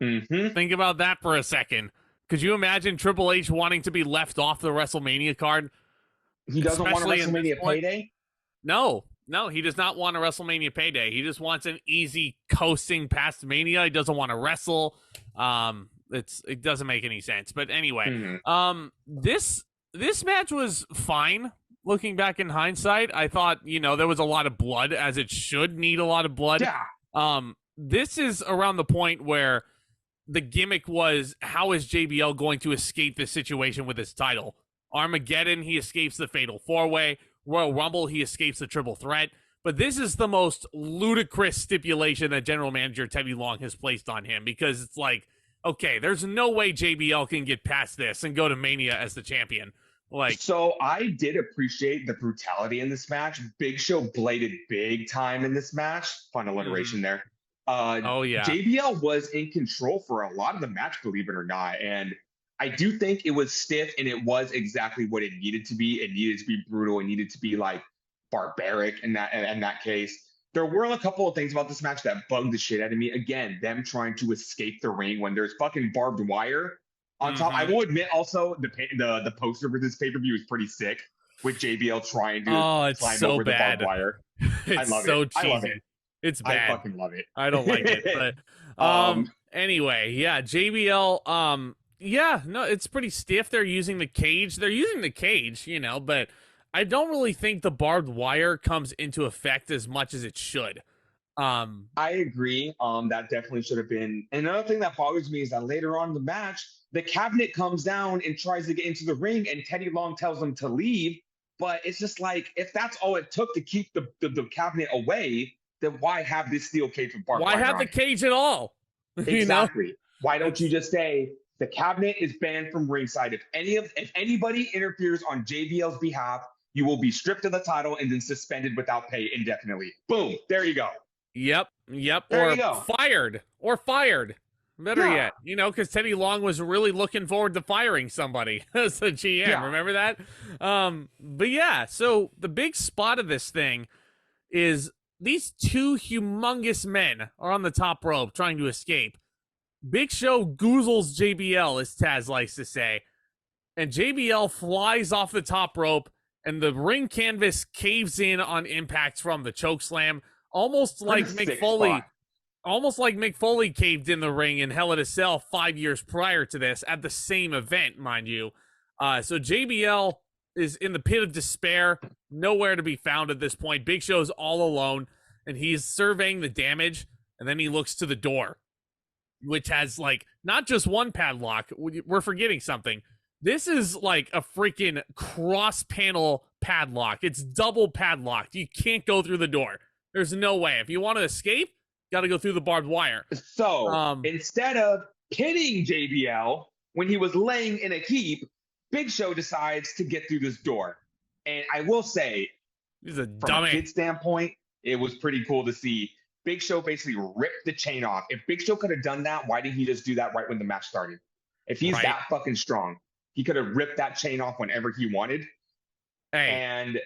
Mm-hmm. Think about that for a second. Could you imagine Triple H wanting to be left off the WrestleMania card? He doesn't want a WrestleMania payday? No, he does not want a WrestleMania payday. He just wants an easy coasting past Mania. He doesn't want to wrestle. It doesn't make any sense. But anyway, this match was fine. Looking back in hindsight, I thought, there was a lot of blood, as it should need a lot of blood. Yeah. This is around the point where the gimmick was, how is JBL going to escape this situation with his title? Armageddon, he escapes the Fatal 4-Way. Royal Rumble, he escapes the Triple Threat. But this is the most ludicrous stipulation that General Manager Teddy Long has placed on him, because it's like, okay, there's no way JBL can get past this and go to Mania as the champion. So I did appreciate the brutality in this match. Big Show bladed big time in this match. Fun alliteration there. Oh, yeah. JBL was in control for a lot of the match, believe it or not. And I do think it was stiff, and it was exactly what it needed to be. It needed to be brutal. It needed to be barbaric in that case. There were a couple of things about this match that bugged the shit out of me. Again, them trying to escape the ring when there's fucking barbed wire on top. I will admit also the poster for this pay-per-view is pretty sick, with JBL trying to climb over the barbed wire. I love it. Cheesy. I love it. It's bad. I fucking love it. I don't like it. But anyway, yeah, JBL, it's pretty stiff. They're using the cage, but I don't really think the barbed wire comes into effect as much as it should. I agree. That definitely should have been. Another thing that bothers me is that later on in the match, the cabinet comes down and tries to get into the ring, and Teddy Long tells them to leave. But it's just like, if that's all it took to keep the cabinet away, then why have this steel cage with barbed wire? Why have the cage at all? Exactly. Why don't you just say the cabinet is banned from ringside? If anybody interferes on JBL's behalf, you will be stripped of the title and then suspended without pay indefinitely. Boom. There you go. Yep. There you go. Fired. Better yet, because Teddy Long was really looking forward to firing somebody as the GM. Yeah. Remember that? But yeah, so the big spot of this thing is these two humongous men are on the top rope trying to escape. Big Show goozles JBL, as Taz likes to say, and JBL flies off the top rope, and the ring canvas caves in on impacts from the chokeslam, almost like Mick Foley caved in the ring in Hell in a Cell 5 years prior to this at the same event, mind you. So JBL is in the pit of despair, nowhere to be found at this point. Big Show's all alone, and he's surveying the damage, and then he looks to the door, which has not just one padlock. We're forgetting something. This is like a freaking cross-panel padlock. It's double padlocked. You can't go through the door. There's no way. If you want to escape, got to go through the barbed wire. So instead of pitting JBL when he was laying in a heap, Big Show decides to get through this door. And I will say, from a kid standpoint, it was pretty cool to see Big Show basically rip the chain off. If Big Show could have done that, why didn't he just do that right when the match started? If he's that fucking strong, he could have ripped that chain off whenever he wanted. And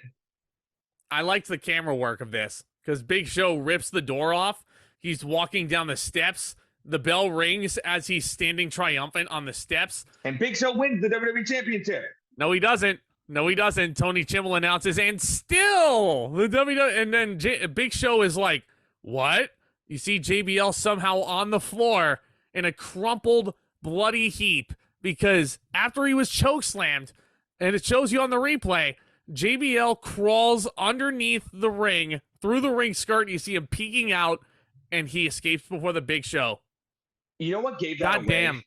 I liked the camera work of this, because Big Show rips the door off. He's walking down the steps. The bell rings as he's standing triumphant on the steps. And Big Show wins the WWE Championship. No, he doesn't. No, he doesn't. Tony Chimel announces, and still the WWE. And then Big Show is like, what? You see JBL somehow on the floor in a crumpled, bloody heap because after he was chokeslammed, and it shows you on the replay, JBL crawls underneath the ring, through the ring skirt. You see him peeking out, and he escapes before the Big Show. You know what gave that God damn.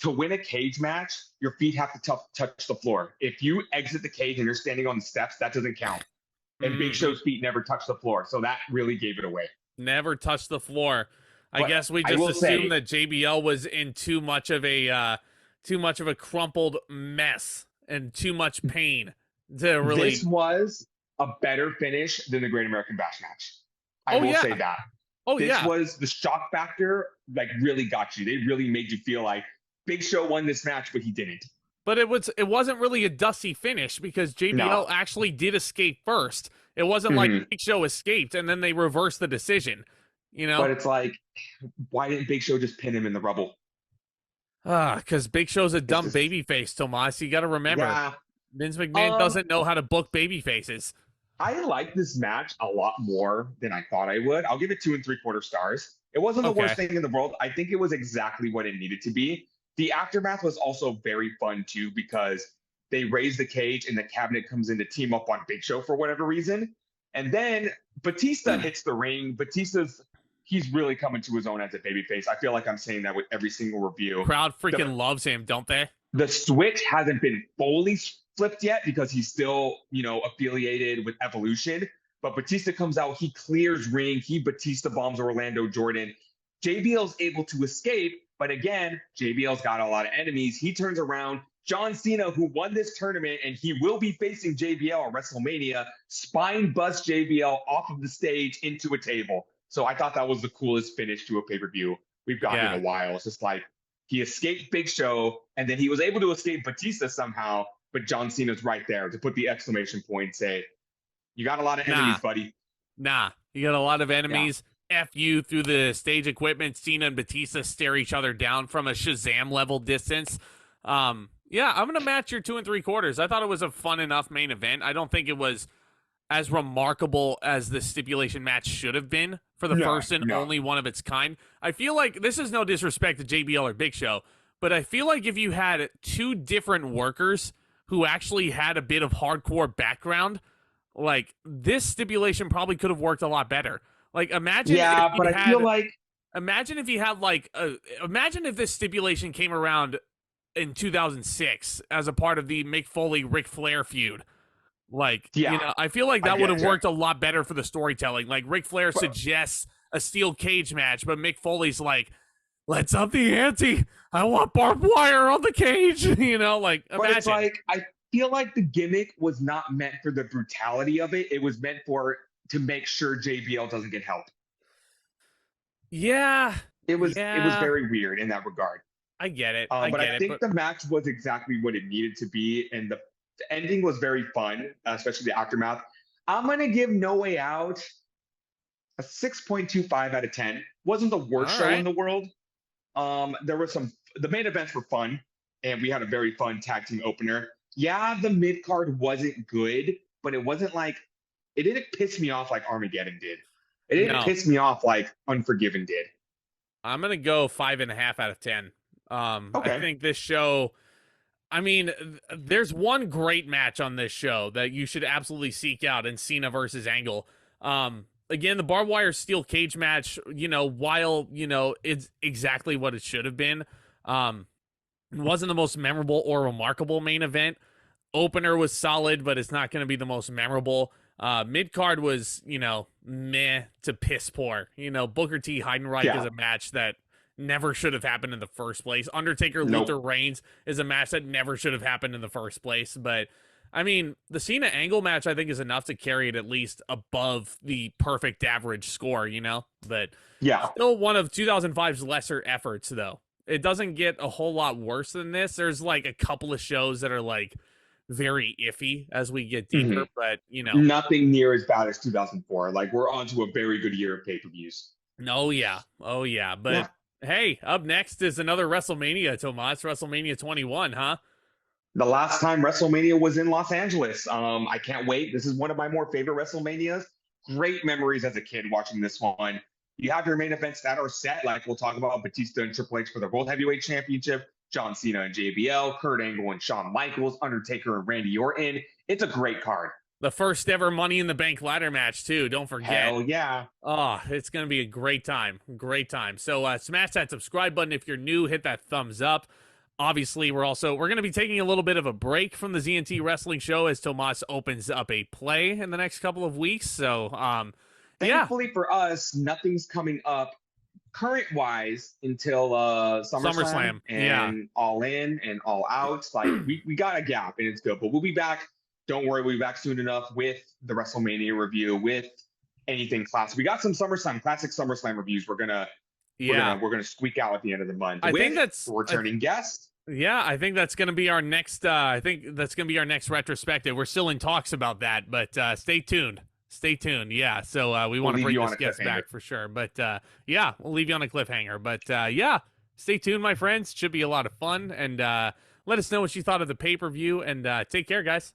To win a cage match, your feet have to touch the floor. If you exit the cage and you're standing on the steps, that doesn't count. And Big Show's feet never touch the floor, so that really gave it away. Never touched the floor. I guess we just assumed that JBL was in too much of a crumpled mess and too much pain to really. This was a better finish than the Great American Bash match. I will say that. This was the shock factor, like really got you. They really made you feel like Big Show won this match, but he didn't. But it wasn't really a dusty finish because JBL actually did escape first. It wasn't like Big Show escaped and then they reversed the decision, you know? But it's like, why didn't Big Show just pin him in the rubble? Because Big Show's a dumb babyface, Tomas. You got to remember, Vince McMahon doesn't know how to book baby faces. I like this match a lot more than I thought I would. I'll give it 2 3/4 stars. It wasn't the worst thing in the world. I think it was exactly what it needed to be. The aftermath was also very fun too because they raise the cage and the cabinet comes in to team up on Big Show for whatever reason. And then Batista hits the ring. He's really coming to his own as a babyface. I feel like I'm saying that with every single review. Crowd freaking loves him, don't they? The switch hasn't been fully flipped yet because he's still, affiliated with Evolution. But Batista comes out, he clears ring, he Batista bombs Orlando Jordan. JBL's able to escape, but again, JBL's got a lot of enemies. He turns around. John Cena, who won this tournament, and he will be facing JBL at WrestleMania, spine busts JBL off of the stage into a table. So I thought that was the coolest finish to a pay-per-view we've gotten in a while. It's just like he escaped Big Show, and then he was able to escape Batista somehow, but John Cena's right there to put the exclamation point, say, you got a lot of enemies, buddy. You got a lot of enemies. F you through the stage equipment. Cena and Batista stare each other down from a Shazam level distance. I'm going to match your 2 3/4. I thought it was a fun enough main event. I don't think it was as remarkable as the stipulation match should have been for the first and only one of its kind. I feel like this is no disrespect to JBL or Big Show, but I feel like if you had 2 different workers who actually had a bit of hardcore background, like this stipulation probably could have worked a lot better. Like imagine imagine if this stipulation came around in 2006 as a part of the Mick Foley Ric Flair feud. Like, I feel like that would have worked a lot better for the storytelling. Like Ric Flair suggests a steel cage match, but Mick Foley's like, let's up the ante. I want barbed wire on the cage. Imagine. But it's like, I feel like the gimmick was not meant for the brutality of it. It was meant to make sure JBL doesn't get help. Yeah. It was very weird in that regard. I get it. I think the match was exactly what it needed to be, and the ending was very fun, especially the aftermath. I'm going to give No Way Out a 6.25 out of 10. Wasn't the worst show in the world. There were the main events were fun, and we had a very fun tag team opener. Yeah, the mid-card wasn't good, but it wasn't like, it didn't piss me off like Armageddon did. It didn't piss me off like Unforgiven did. I'm going to go 5.5 out of 10. I think this show, there's one great match on this show that you should absolutely seek out in Cena versus Angle. Again, the barbed wire steel cage match, while, it's exactly what it should have been. It wasn't the most memorable or remarkable main event. Opener was solid, but it's not going to be the most memorable. Mid-card was, meh to piss poor. Booker T. Heidenreich is a match that never should have happened in the first place. Undertaker Luther Reigns is a match that never should have happened in the first place. But, the Cena Angle match, I think, is enough to carry it at least above the perfect average score, But still one of 2005's lesser efforts, though. It doesn't get a whole lot worse than this. There's, like, a couple of shows that are, like, very iffy as we get deeper, but nothing near as bad as 2004. Like we're on to a very good year of pay-per-views. Oh yeah, but Hey, up next is another WrestleMania, Tomas. WrestleMania 21, huh? The last time WrestleMania was in Los Angeles. I can't wait. This is one of my more favorite WrestleManias. Great memories as a kid watching this one. You have your main events that are set, like we'll talk about Batista and Triple H for the World Heavyweight Championship, John Cena and JBL, Kurt Angle and Shawn Michaels, Undertaker and Randy Orton. It's a great card. The first ever Money in the Bank ladder match, too. Don't forget. Hell yeah. Oh, it's going to be a great time. Great time. So smash that subscribe button if you're new. Hit that thumbs up. Obviously, we're going to be taking a little bit of a break from the ZNT Wrestling Show as Tomas opens up a play in the next couple of weeks. So, thankfully for us, nothing's coming up current-wise until SummerSlam and All In and All Out. Like, we got a gap, and it's good. But we'll be back. Don't worry, we'll be back soon enough with the WrestleMania review, with anything classic. We got some classic SummerSlam reviews. We're gonna squeak out at the end of the month. I think that's a returning guest. Yeah, I think that's gonna be our next. I think that's gonna be our next retrospective. We're still in talks about that, but stay tuned. Stay tuned. Yeah, so we want to bring this guest back for sure. But yeah, we'll leave you on a cliffhanger. But yeah, stay tuned, my friends. Should be a lot of fun. And let us know what you thought of the pay-per-view. And take care, guys.